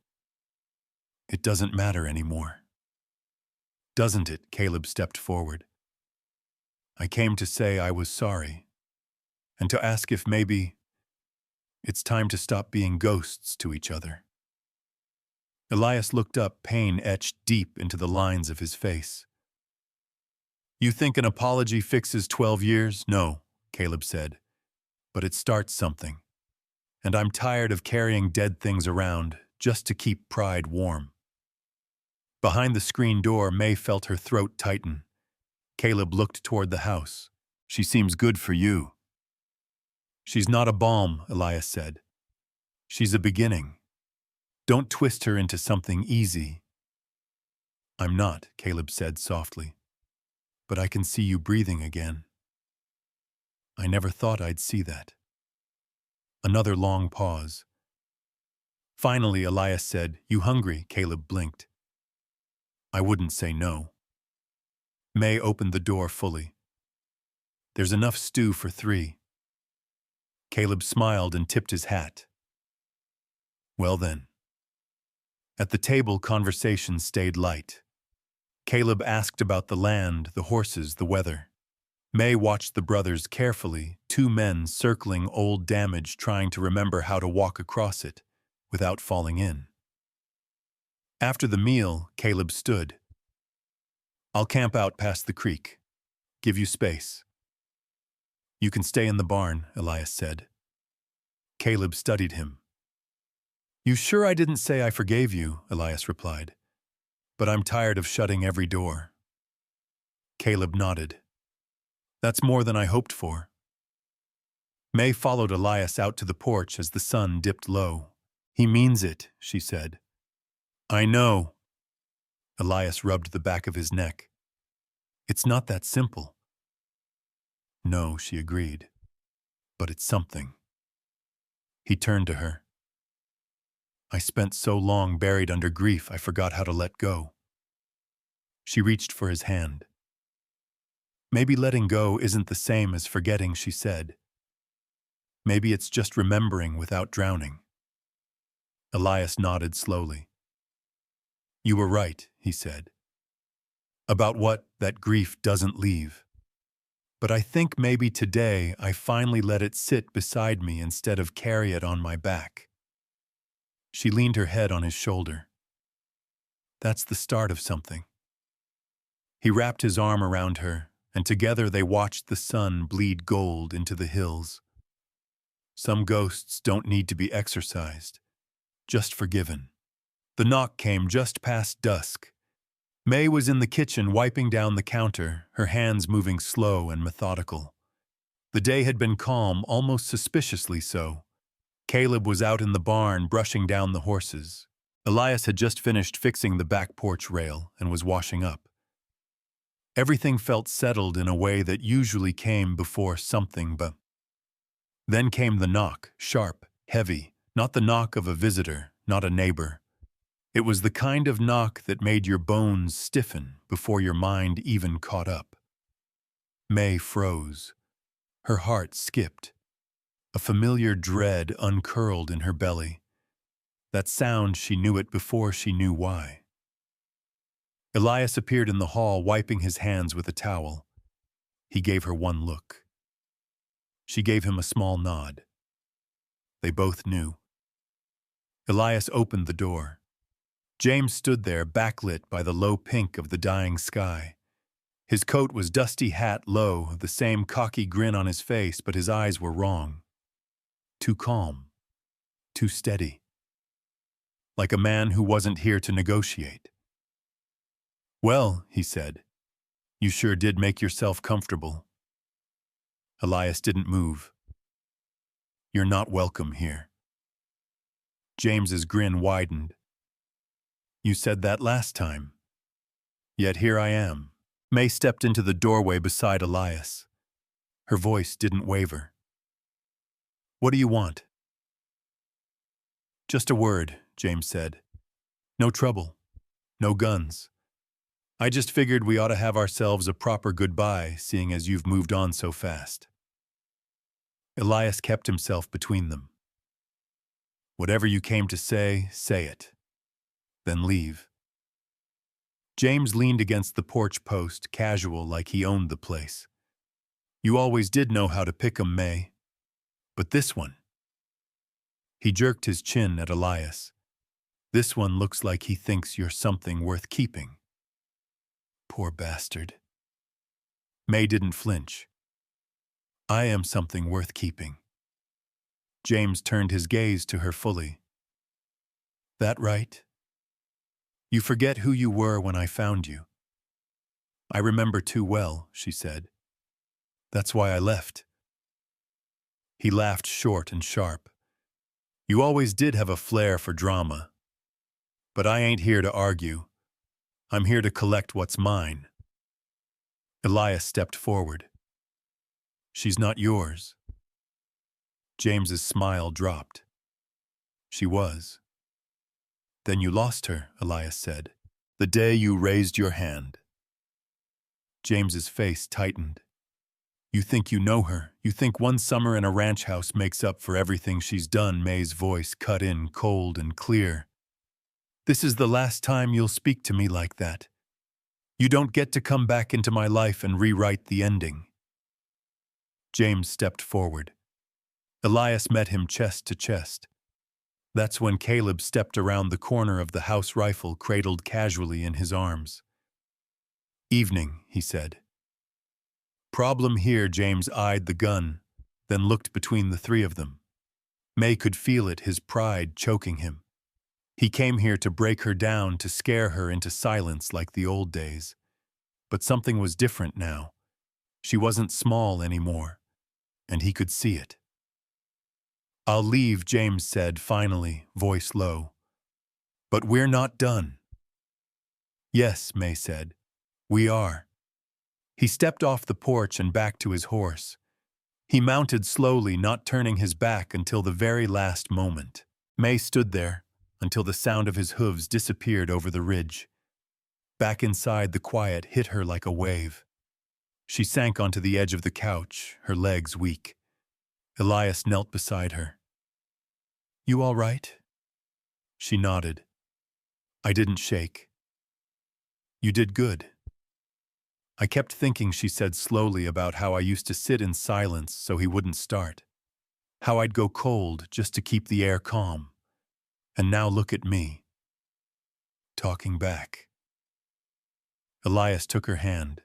It doesn't matter anymore. Doesn't it? Caleb stepped forward. I came to say I was sorry, and to ask if maybe it's time to stop being ghosts to each other. Elias looked up, pain etched deep into the lines of his face. You think an apology fixes 12 years? No, Caleb said. But it starts something. And I'm tired of carrying dead things around just to keep pride warm. Behind the screen door, May felt her throat tighten. Caleb looked toward the house. She seems good for you. She's not a balm, Elias said. She's a beginning. Don't twist her into something easy. I'm not, Caleb said softly. But I can see you breathing again. I never thought I'd see that. Another long pause. Finally, Elias said, You hungry? Caleb blinked. I wouldn't say no. May opened the door fully. There's enough stew for 3. Caleb smiled and tipped his hat. Well then. At the table, conversation stayed light. Caleb asked about the land, the horses, the weather. May watched the brothers carefully, 2 men circling old damage, trying to remember how to walk across it without falling in. After the meal, Caleb stood. I'll camp out past the creek. Give you space. You can stay in the barn, Elias said. Caleb studied him. You sure I didn't say I forgave you, Elias replied. But I'm tired of shutting every door. Caleb nodded. That's more than I hoped for. May followed Elias out to the porch as the sun dipped low. He means it, she said. I know. Elias rubbed the back of his neck. It's not that simple. No, she agreed. But it's something. He turned to her. I spent so long buried under grief I forgot how to let go. She reached for his hand. Maybe letting go isn't the same as forgetting, she said. Maybe it's just remembering without drowning. Elias nodded slowly. You were right, he said. About what that grief doesn't leave. But I think maybe today I finally let it sit beside me instead of carry it on my back. She leaned her head on his shoulder. That's the start of something. He wrapped his arm around her, and together they watched the sun bleed gold into the hills. Some ghosts don't need to be exorcised, just forgiven. The knock came just past dusk. May was in the kitchen wiping down the counter, her hands moving slow and methodical. The day had been calm, almost suspiciously so. Caleb was out in the barn brushing down the horses. Elias had just finished fixing the back porch rail and was washing up. Everything felt settled in a way that usually came before something, but then came the knock, sharp, heavy, not the knock of a visitor, not a neighbor. It was the kind of knock that made your bones stiffen before your mind even caught up. May froze. Her heart skipped. A familiar dread uncurled in her belly. That sound, she knew it before she knew why. Elias appeared in the hall, wiping his hands with a towel. He gave her one look. She gave him a small nod. They both knew. Elias opened the door. James stood there, backlit by the low pink of the dying sky. His coat was dusty hat low, the same cocky grin on his face, but his eyes were wrong. Too calm. Too steady. Like a man who wasn't here to negotiate. "Well," he said, "you sure did make yourself comfortable." Elias didn't move. "You're not welcome here." James's grin widened. "You said that last time. Yet here I am." May stepped into the doorway beside Elias. Her voice didn't waver. "What do you want?" "Just a word," James said. "No trouble. No guns. I just figured we ought to have ourselves a proper goodbye, seeing as you've moved on so fast." Elias kept himself between them. "Whatever you came to say, say it. Then leave." James leaned against the porch post, casual like he owned the place. "You always did know how to pick 'em, May. But this one." He jerked his chin at Elias. "This one looks like he thinks you're something worth keeping." Poor bastard. May didn't flinch. "I am something worth keeping." James turned his gaze to her fully. "That right? You forget who you were when I found you." "I remember too well," she said. "That's why I left." He laughed short and sharp. "You always did have a flair for drama. But I ain't here to argue. I'm here to collect what's mine." Elias stepped forward. "She's not yours." James's smile dropped. "She was." "Then you lost her," Elias said. "The day you raised your hand." James's face tightened. "You think you know her. You think one summer in a ranch house makes up for everything she's done." May's voice cut in cold and clear. "This is the last time you'll speak to me like that. You don't get to come back into my life and rewrite the ending." James stepped forward. Elias met him chest to chest. That's when Caleb stepped around the corner of the house, rifle cradled casually in his arms. "Evening," he said. "Problem here." James eyed the gun, then looked between the three of them. May could feel it, his pride choking him. He came here to break her down, to scare her into silence like the old days. But something was different now. She wasn't small anymore, and he could see it. "I'll leave," James said finally, voice low. "But we're not done." "Yes," May said. "We are." He stepped off the porch and back to his horse. He mounted slowly, not turning his back until the very last moment. May stood there until the sound of his hooves disappeared over the ridge. Back inside, the quiet hit her like a wave. She sank onto the edge of the couch, her legs weak. Elias knelt beside her. "You all right?" She nodded. "I didn't shake." "You did good." "I kept thinking," she said slowly, "about how I used to sit in silence so he wouldn't start. How I'd go cold just to keep the air calm. And now look at me. Talking back." Elias took her hand.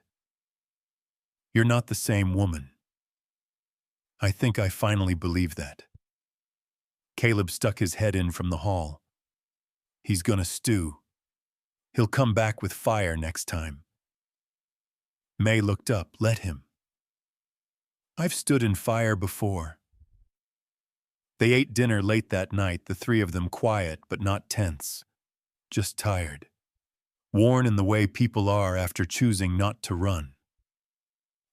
"You're not the same woman." "I think I finally believe that." Caleb stuck his head in from the hall. "He's gonna stew. He'll come back with fire next time." May looked up. "Let him. I've stood in fire before." They ate dinner late that night, the three of them quiet but not tense, just tired, worn in the way people are after choosing not to run.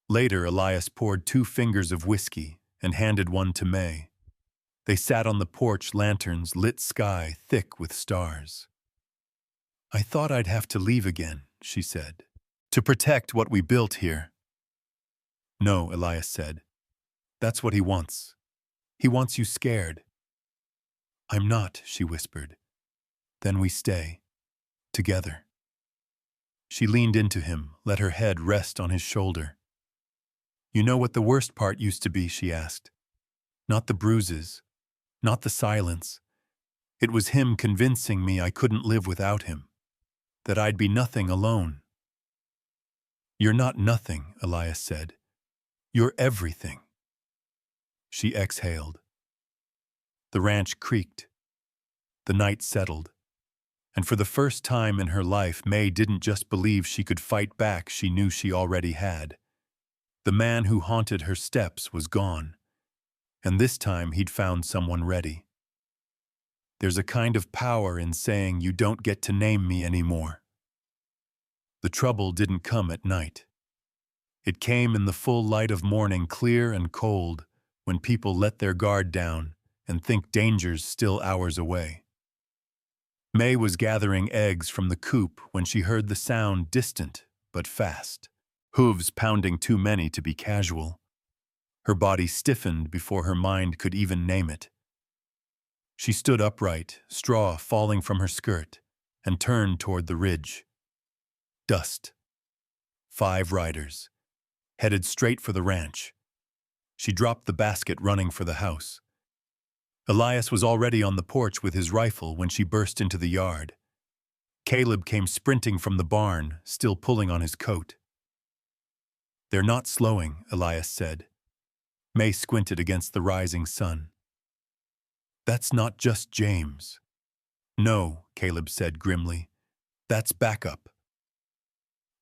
Later, Elias poured 2 fingers of whiskey and handed one to May. They sat on the porch, lanterns, lit sky thick with stars. "I thought I'd have to leave again," she said, "to protect what we built here." "No," Elias said. That's what he wants. He wants you scared. I'm not, she whispered. Then we stay. Together. She leaned into him, let her head rest on his shoulder. You know what the worst part used to be, she asked. Not the bruises, not the silence. It was him convincing me I couldn't live without him, that I'd be nothing alone. You're not nothing, Elias said. You're everything. She exhaled. The ranch creaked. The night settled. And for the first time in her life, May didn't just believe she could fight back, she knew she already had. The man who haunted her steps was gone, and this time he'd found someone ready. There's a kind of power in saying you don't get to name me anymore. The trouble didn't come at night. It came in the full light of morning, clear and cold, when people let their guard down and think danger's still hours away. May was gathering eggs from the coop when she heard the sound, distant but fast, hooves pounding too many to be casual. Her body stiffened before her mind could even name it. She stood upright, straw falling from her skirt, and turned toward the ridge. Dust. 5 riders, headed straight for the ranch. She dropped the basket, running for the house. Elias was already on the porch with his rifle when she burst into the yard. Caleb came sprinting from the barn, still pulling on his coat. They're not slowing, Elias said. May squinted against the rising sun. That's not just James. No, Caleb said grimly. That's backup.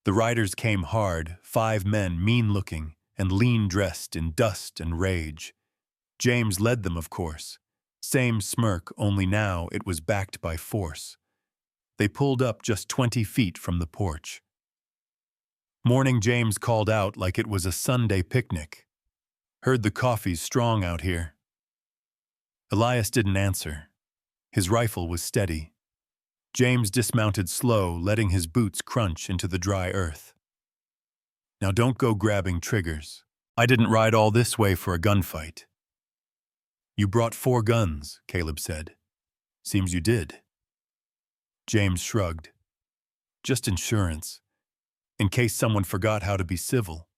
The riders came hard, 5 men, mean-looking and lean-dressed in dust and rage. James led them, of course. Same smirk, only now it was backed by force. They pulled up just 20 feet from the porch. Morning James called out like it was a Sunday picnic. Heard the coffee's strong out here. Elias didn't answer. His rifle was steady. James dismounted slow, letting his boots crunch into the dry earth. Now don't go grabbing triggers. I didn't ride all this way for a gunfight. You brought 4 guns, Caleb said. Seems you did. James shrugged. Just insurance, in case someone forgot how to be civil.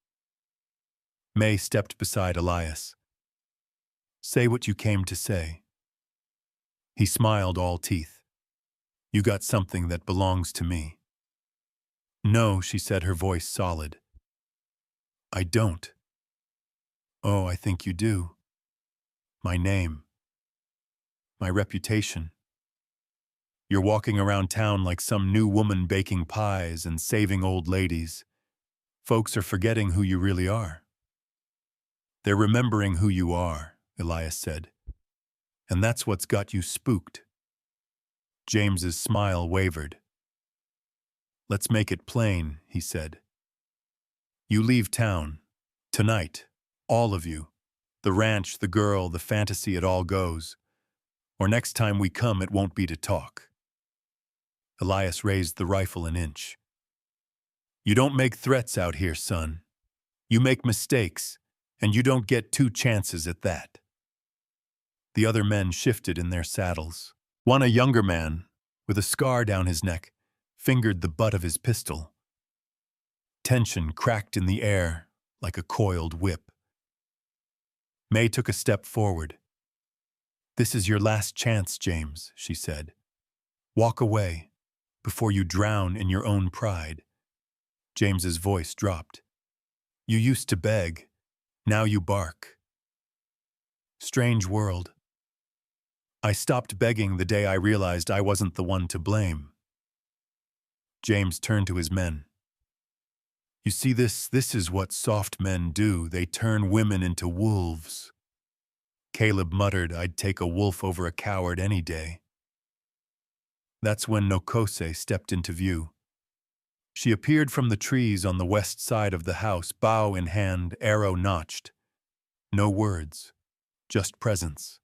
May stepped beside Elias. Say what you came to say. He smiled, all teeth. You got something that belongs to me. No, she said, her voice solid. I don't. Oh, I think you do. My name. My reputation. You're walking around town like some new woman baking pies and saving old ladies. Folks are forgetting who you really are. They're remembering who you are, Elias said. And that's what's got you spooked. James's smile wavered. Let's make it plain, he said. You leave town. Tonight. All of you. The ranch, the girl, the fantasy, it all goes. Or next time we come, it won't be to talk. Elias raised the rifle an inch. You don't make threats out here, son. You make mistakes, and you don't get 2 chances at that. The other men shifted in their saddles. One, a younger man, with a scar down his neck, fingered the butt of his pistol. Tension cracked in the air like a coiled whip. May took a step forward. This is your last chance, James, she said. Walk away, before you drown in your own pride. James's voice dropped. You used to beg, now you bark. Strange world. I stopped begging the day I realized I wasn't the one to blame. James turned to his men. You see, this is what soft men do. They turn women into wolves. Caleb muttered, I'd take a wolf over a coward any day. That's when Noos stepped into view. She appeared from the trees on the west side of the house, bow in hand, arrow notched. No words, just presence,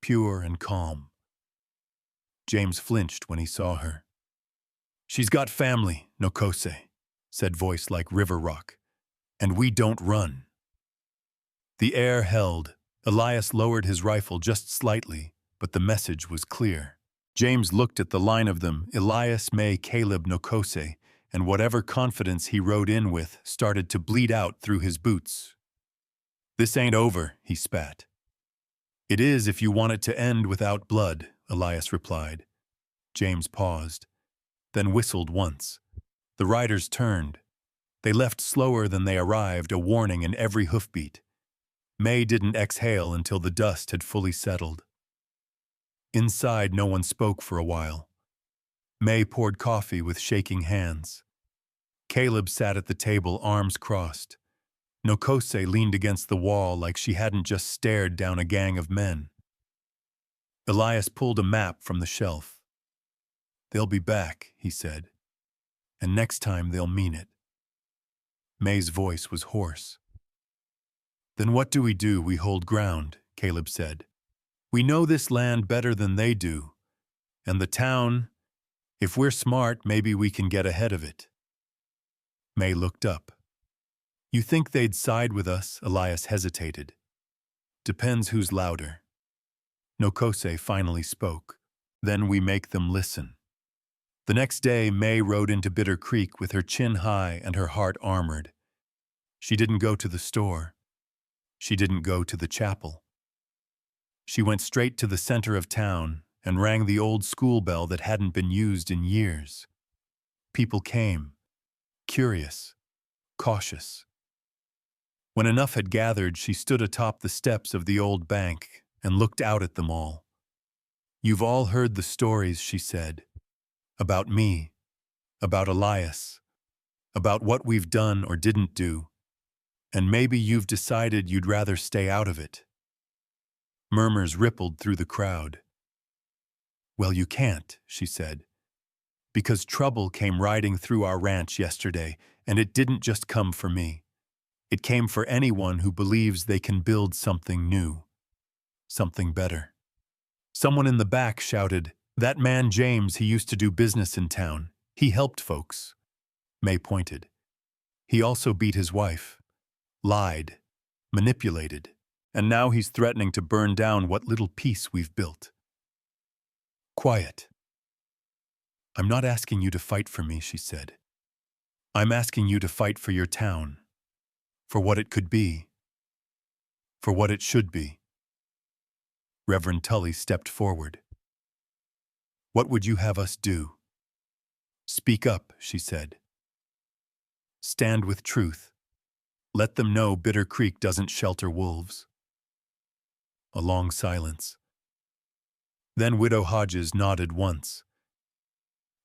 pure and calm. James flinched when he saw her. She's got family, Noos, said voice like river rock. And we don't run. The air held. Elias lowered his rifle just slightly, but the message was clear. James looked at the line of them, Elias, May, Caleb, Nokose, and whatever confidence he rode in with started to bleed out through his boots. "This ain't over," he spat. "It is if you want it to end without blood," Elias replied. James paused, then whistled once. The riders turned. They left slower than they arrived, a warning in every hoofbeat. May didn't exhale until the dust had fully settled. Inside, no one spoke for a while. May poured coffee with shaking hands. Caleb sat at the table, arms crossed. Nokose leaned against the wall like she hadn't just stared down a gang of men. Elias pulled a map from the shelf. "They'll be back," he said. "And next time they'll mean it." May's voice was hoarse. "Then what do? We hold ground," Caleb said. "We know this land better than they do. And the town, if we're smart, maybe we can get ahead of it." May looked up. "You think they'd side with us?" Elias hesitated. "Depends who's louder." Nokose finally spoke. "Then we make them listen." The next day, May rode into Bitter Creek with her chin high and her heart armored. She didn't go to the store. She didn't go to the chapel. She went straight to the center of town and rang the old school bell that hadn't been used in years. People came, curious, cautious. When enough had gathered, she stood atop the steps of the old bank and looked out at them all. "You've all heard the stories," she said. "About me, about Elias, about what we've done or didn't do. And maybe you've decided you'd rather stay out of it." Murmurs rippled through the crowd. "Well, you can't," she said, "because trouble came riding through our ranch yesterday, and it didn't just come for me. It came for anyone who believes they can build something new, something better." Someone in the back shouted, "That man James, he used to do business in town. He helped folks." May pointed. "He also beat his wife, lied, manipulated, and now he's threatening to burn down what little peace we've built." "Quiet. I'm not asking you to fight for me," she said. "I'm asking you to fight for your town, for what it could be, for what it should be." Reverend Tully stepped forward. "What would you have us do?" "Speak up," she said. "Stand with truth. Let them know Bitter Creek doesn't shelter wolves." A long silence. Then Widow Hajes nodded once.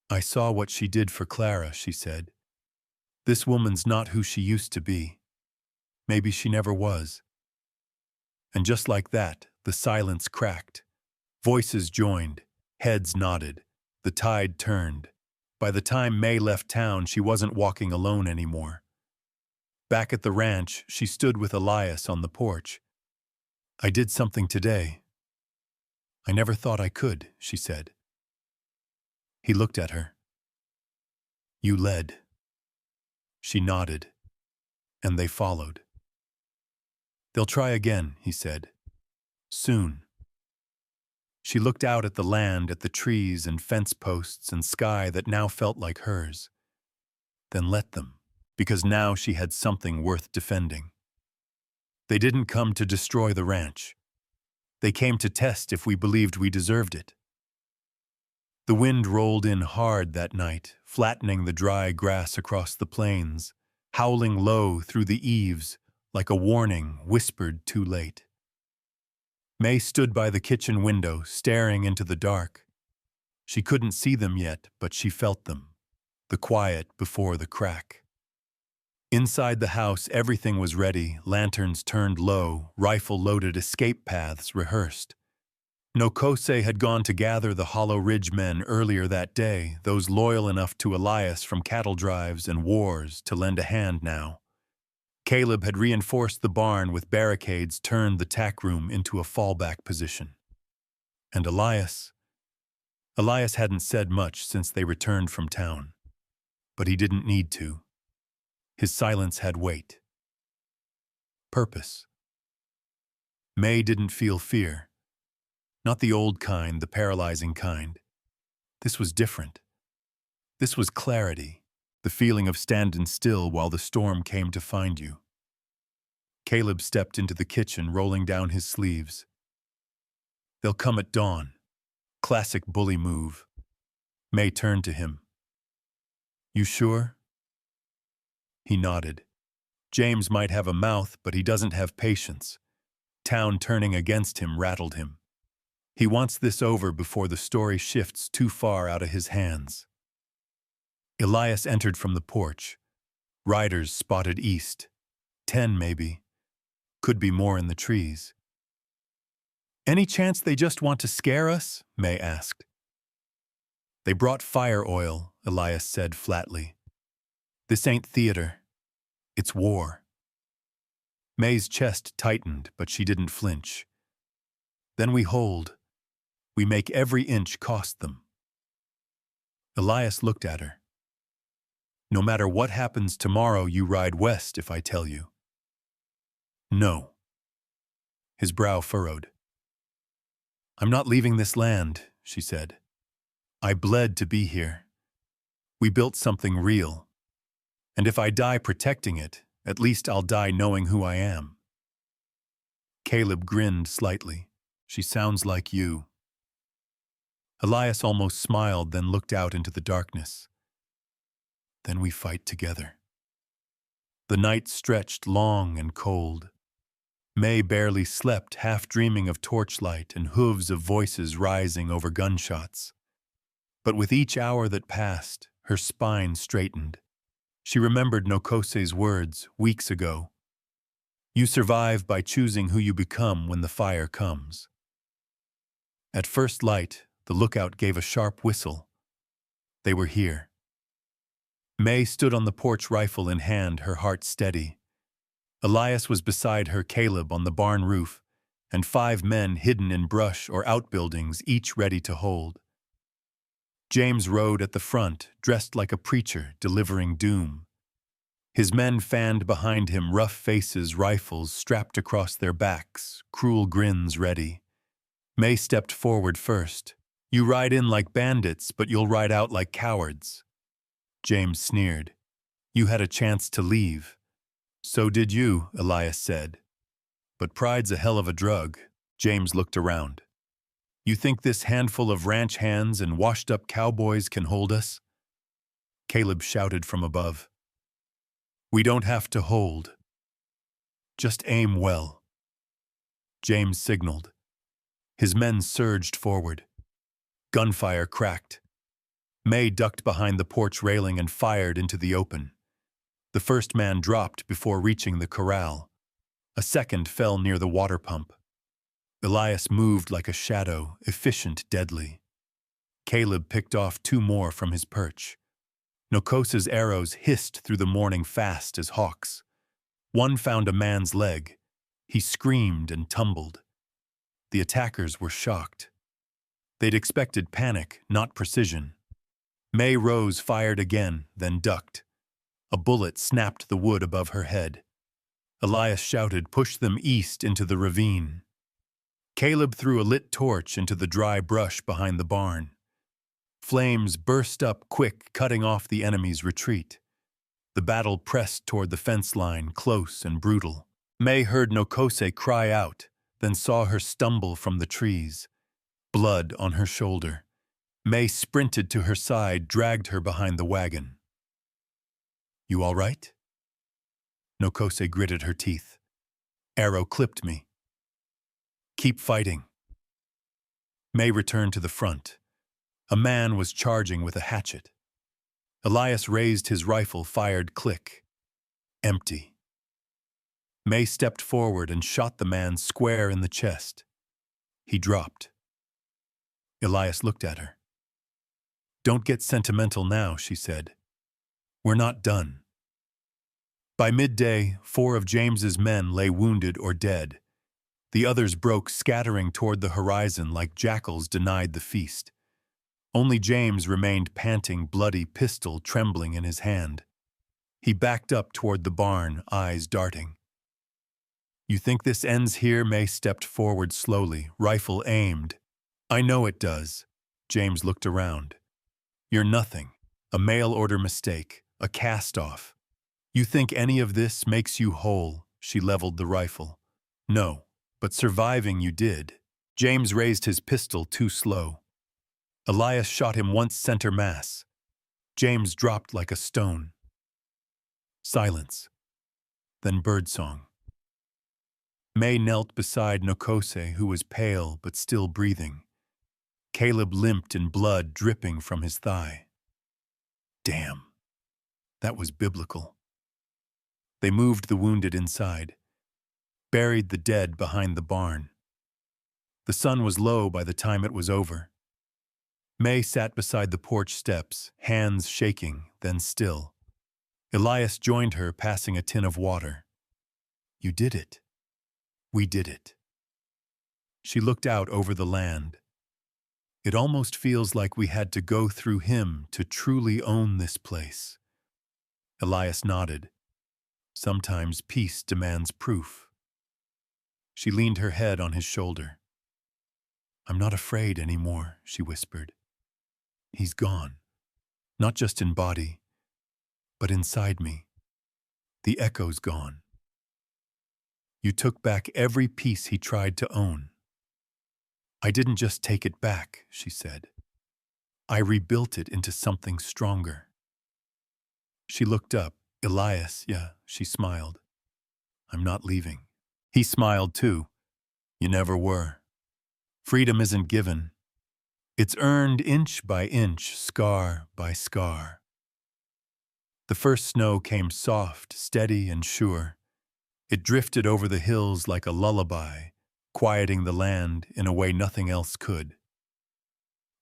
"I saw what she did for Clara," she said. "This woman's not who she used to be. Maybe she never was." And just like that, the silence cracked. Voices joined, heads nodded, the tide turned. By the time May left town, she wasn't walking alone anymore. Back at the ranch, she stood with Elias on the porch. "I did something today. I never thought I could," she said. He looked at her. "You led." She nodded, and they followed. "They'll try again," he said. "Soon." She looked out at the land, at the trees and fence posts and sky that now felt like hers. Then let them, because now she had something worth defending. They didn't come to destroy the ranch. They came to test if we believed we deserved it. The wind rolled in hard that night, flattening the dry grass across the plains, howling low through the eaves like a warning whispered too late. May stood by the kitchen window, staring into the dark. She couldn't see them yet, but she felt them, the quiet before the crack. Inside the house, everything was ready, lanterns turned low, rifle-loaded escape paths rehearsed. Nokose had gone to gather the Hollow Ridge men earlier that day, those loyal enough to Elias from cattle drives and wars to lend a hand now. Caleb had reinforced the barn with barricades, turned the tack room into a fallback position. And Elias hadn't said much since they returned from town. But he didn't need to. His silence had weight. Purpose. May didn't feel fear. Not the old kind, the paralyzing kind. This was different. This was clarity, the feeling of standing still while the storm came to find you. Caleb stepped into the kitchen, rolling down his sleeves. They'll come at dawn. Classic bully move. May turned to him. You sure? He nodded. James might have a mouth, but he doesn't have patience. Town turning against him rattled him. He wants this over before the story shifts too far out of his hands. Elias entered from the porch. Riders spotted east. 10, maybe. Could be more in the trees. Any chance they just want to scare us? May asked. They brought fire oil, Elias said flatly. This ain't theater. It's war. May's chest tightened, but she didn't flinch. Then we hold. We make every inch cost them. Elias looked at her. No matter what happens tomorrow, you ride west if I tell you. No. His brow furrowed. I'm not leaving this land, she said. I bled to be here. We built something real. And if I die protecting it, at least I'll die knowing who I am. Caleb grinned slightly. She sounds like you. Elias almost smiled, then looked out into the darkness. Then we fight together. The night stretched long and cold. May barely slept, half dreaming of torchlight and hooves of voices rising over gunshots. But with each hour that passed, her spine straightened. She remembered Nokose's words weeks ago. You survive by choosing who you become when the fire comes. At first light, the lookout gave a sharp whistle. They were here. May stood on the porch, rifle in hand, her heart steady. Elias was beside her, Caleb on the barn roof, and 5 men hidden in brush or outbuildings, each ready to hold. James rode at the front, dressed like a preacher, delivering doom. His men fanned behind him, rough faces, rifles strapped across their backs, cruel grins ready. May stepped forward first. You ride in like bandits, but you'll ride out like cowards. James sneered. You had a chance to leave. So did you, Elias said. But pride's a hell of a drug. James looked around. You think this handful of ranch hands and washed-up cowboys can hold us? Caleb shouted from above. We don't have to hold. Just aim well. James signaled. His men surged forward. Gunfire cracked. May ducked behind the porch railing and fired into the open. The first man dropped before reaching the corral. A second fell near the water pump. Elias moved like a shadow, efficient, deadly. Caleb picked off 2 more from his perch. Nokose's arrows hissed through the morning fast as hawks. One found a man's leg. He screamed and tumbled. The attackers were shocked. They'd expected panic, not precision. May rose, fired again, then ducked. A bullet snapped the wood above her head. Elias shouted, push them east into the ravine. Caleb threw a lit torch into the dry brush behind the barn. Flames burst up quick, cutting off the enemy's retreat. The battle pressed toward the fence line, close and brutal. May heard Nokose cry out, then saw her stumble from the trees. Blood on her shoulder. May sprinted to her side, dragged her behind the wagon. You all right? Nokose gritted her teeth. Arrow clipped me. Keep fighting. May returned to the front. A man was charging with a hatchet. Elias raised his rifle, fired, click. Empty. May stepped forward and shot the man square in the chest. He dropped. Elias looked at her. Don't get sentimental now, she said. We're not done. By midday, 4 of James's men lay wounded or dead. The others broke, scattering toward the horizon like jackals denied the feast. Only James remained panting, bloody, pistol trembling in his hand. He backed up toward the barn, eyes darting. You think this ends here? May stepped forward slowly, rifle aimed. I know it does. James looked around. You're nothing. A mail-order mistake. A cast-off. You think any of this makes you whole? She leveled the rifle. No, but surviving you did. James raised his pistol too slow. Elias shot him once center mass. James dropped like a stone. Silence. Then birdsong. May knelt beside Nokose, who was pale but still breathing. Caleb limped in blood dripping from his thigh. Damn. That was biblical. They moved the wounded inside, buried the dead behind the barn. The sun was low by the time it was over. May sat beside the porch steps, hands shaking, then still. Elias joined her, passing a tin of water. You did it. We did it. She looked out over the land. It almost feels like we had to go through him to truly own this place. Elias nodded. Sometimes peace demands proof. She leaned her head on his shoulder. I'm not afraid anymore, she whispered. He's gone. Not just in body, but inside me. The echo's gone. You took back every piece he tried to own. I didn't just take it back, she said. I rebuilt it into something stronger. She looked up. Elias, yeah, she smiled. I'm not leaving. He smiled too. You never were. Freedom isn't given. It's earned inch by inch, scar by scar. The first snow came soft, steady, and sure. It drifted over the hills like a lullaby, quieting the land in a way nothing else could.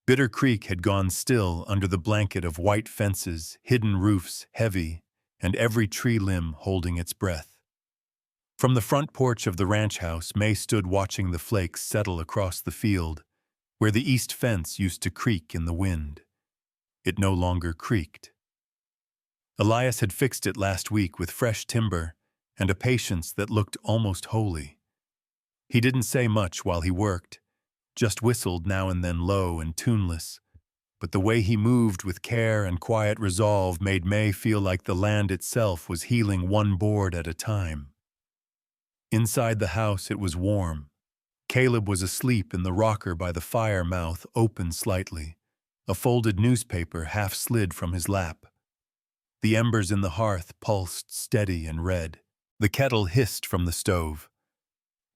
Bitter Creek had gone still under the blanket of white fences, hidden roofs heavy, and every tree limb holding its breath. From the front porch of the ranch house, May stood watching the flakes settle across the field, where the east fence used to creak in the wind. It no longer creaked. Elias had fixed it last week with fresh timber and a patience that looked almost holy. He didn't say much while he worked, just whistled now and then low and tuneless, but the way he moved with care and quiet resolve made May feel like the land itself was healing one board at a time. Inside the house it was warm. Caleb was asleep in the rocker by the fire, mouth open slightly, a folded newspaper half slid from his lap. The embers in the hearth pulsed steady and red. The kettle hissed from the stove.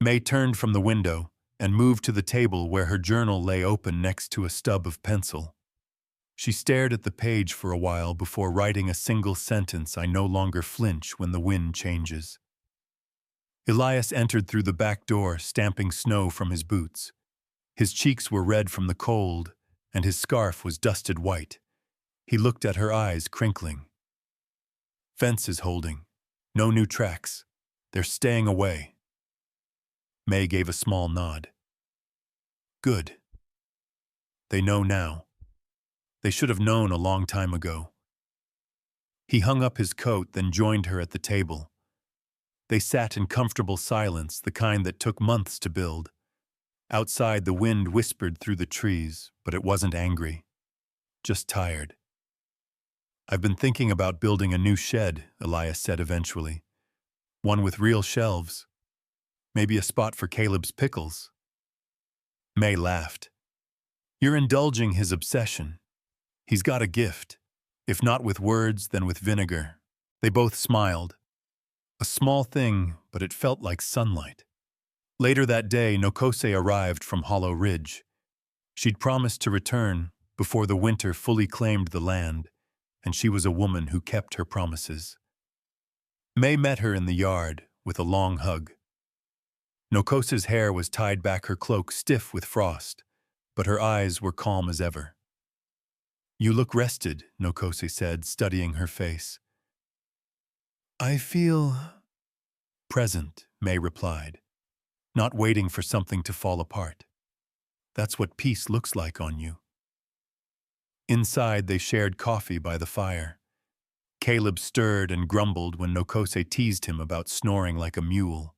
May turned from the window and moved to the table where her journal lay open next to a stub of pencil. She stared at the page for a while before writing a single sentence: I no longer flinch when the wind changes. Elias entered through the back door, stamping snow from his boots. His cheeks were red from the cold, and his scarf was dusted white. He looked at her, eyes crinkling. Fence is holding. No new tracks. They're staying away. May gave a small nod. Good. They know now. They should have known a long time ago. He hung up his coat, then joined her at the table. They sat in comfortable silence, the kind that took months to build. Outside, the wind whispered through the trees, but it wasn't angry. Just tired. I've been thinking about building a new shed, Elias said eventually. One with real shelves. Maybe a spot for Caleb's pickles. May laughed. You're indulging his obsession. He's got a gift. If not with words, then with vinegar. They both smiled. A small thing, but it felt like sunlight. Later that day, Nokose arrived from Hollow Ridge. She'd promised to return before the winter fully claimed the land, and she was a woman who kept her promises. May met her in the yard with a long hug. Nokose's hair was tied back, her cloak stiff with frost, but her eyes were calm as ever. You look rested, Nokose said, studying her face. I feel present, May replied, not waiting for something to fall apart. That's what peace looks like on you. Inside, they shared coffee by the fire. Caleb stirred and grumbled when Nokose teased him about snoring like a mule.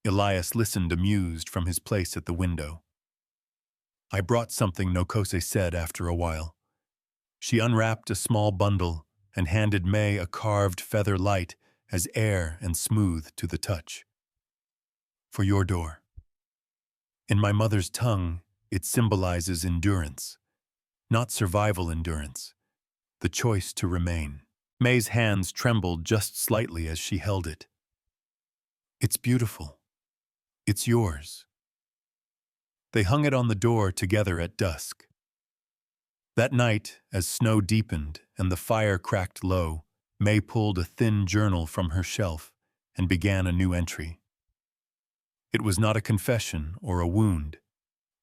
Elias listened amused from his place at the window. I brought something, Nokose said after a while. She unwrapped a small bundle and handed May a carved feather light as air and smooth to the touch. For your door. In my mother's tongue, it symbolizes endurance, not survival endurance, the choice to remain. May's hands trembled just slightly as she held it. It's beautiful. It's yours. They hung it on the door together at dusk. That night, as snow deepened and the fire cracked low, May pulled a thin journal from her shelf and began a new entry. It was not a confession or a wound.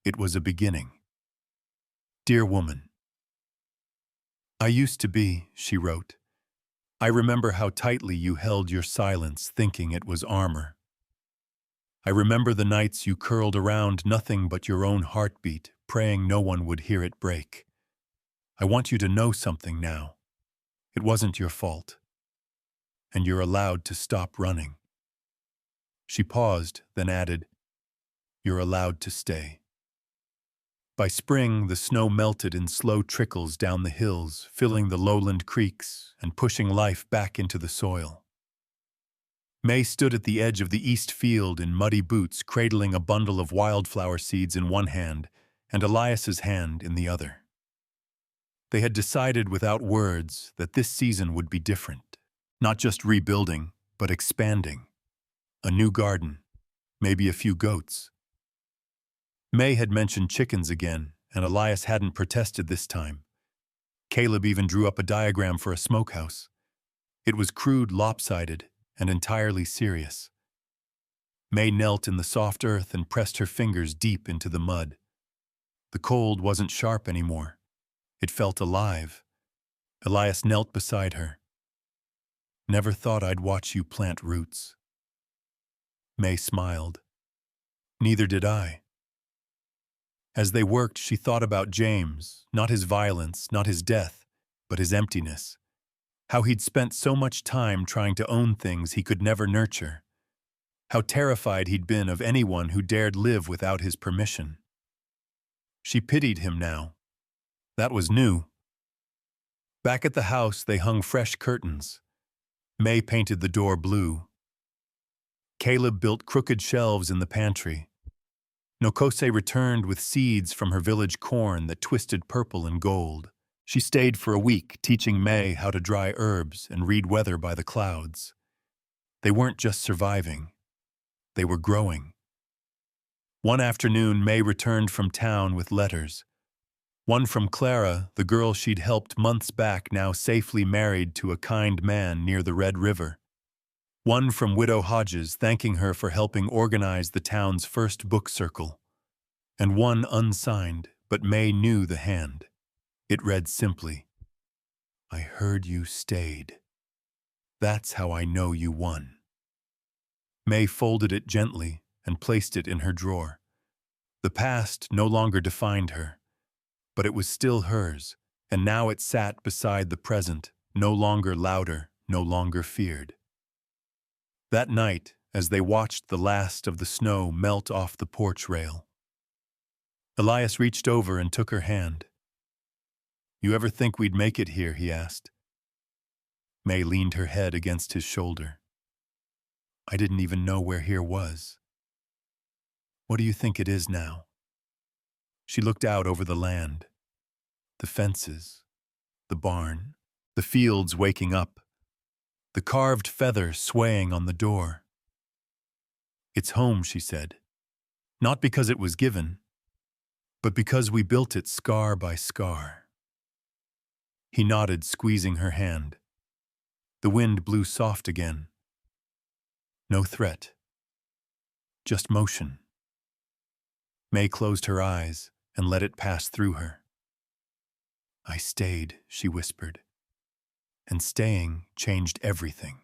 It was a beginning. Dear woman. I used to be, she wrote. I remember how tightly you held your silence, thinking it was armor. I remember the nights you curled around nothing but your own heartbeat, praying no one would hear it break. I want you to know something now. It wasn't your fault. And you're allowed to stop running. She paused, then added, you're allowed to stay. By spring, the snow melted in slow trickles down the hills, filling the lowland creeks and pushing life back into the soil. May stood at the edge of the east field in muddy boots, cradling a bundle of wildflower seeds in one hand and Elias's hand in the other. They had decided without words that this season would be different, not just rebuilding, but expanding. A new garden, maybe a few goats. May had mentioned chickens again, and Elias hadn't protested this time. Caleb even drew up a diagram for a smokehouse. It was crude, lopsided, and entirely serious. May knelt in the soft earth and pressed her fingers deep into the mud. The cold wasn't sharp anymore. It felt alive. Elias knelt beside her. Never thought I'd watch you plant roots. May smiled. Neither did I. As they worked, she thought about James, not his violence, not his death, but his emptiness. How he'd spent so much time trying to own things he could never nurture. How terrified he'd been of anyone who dared live without his permission. She pitied him now. That was new. Back at the house, they hung fresh curtains. May painted the door blue. Caleb built crooked shelves in the pantry. Nokose returned with seeds from her village corn that twisted purple and gold. She stayed for a week, teaching May how to dry herbs and read weather by the clouds. They weren't just surviving. They were growing. One afternoon, May returned from town with letters. One from Clara, the girl she'd helped months back, now safely married to a kind man near the Red River. One from Widow Hajes, thanking her for helping organize the town's first book circle. And one unsigned, but May knew the hand. It read simply, I heard you stayed. That's how I know you won. May folded it gently and placed it in her drawer. The past no longer defined her, but it was still hers, and now it sat beside the present, no longer louder, no longer feared. That night, as they watched the last of the snow melt off the porch rail, Elias reached over and took her hand. You ever think we'd make it here? He asked. May leaned her head against his shoulder. I didn't even know where here was. What do you think it is now? She looked out over the land. The fences, the barn, the fields waking up, the carved feather swaying on the door. It's home, she said. Not because it was given, but because we built it scar by scar. He nodded, squeezing her hand. The wind blew soft again. No threat. Just motion. May closed her eyes and let it pass through her. I stayed, she whispered. And staying changed everything.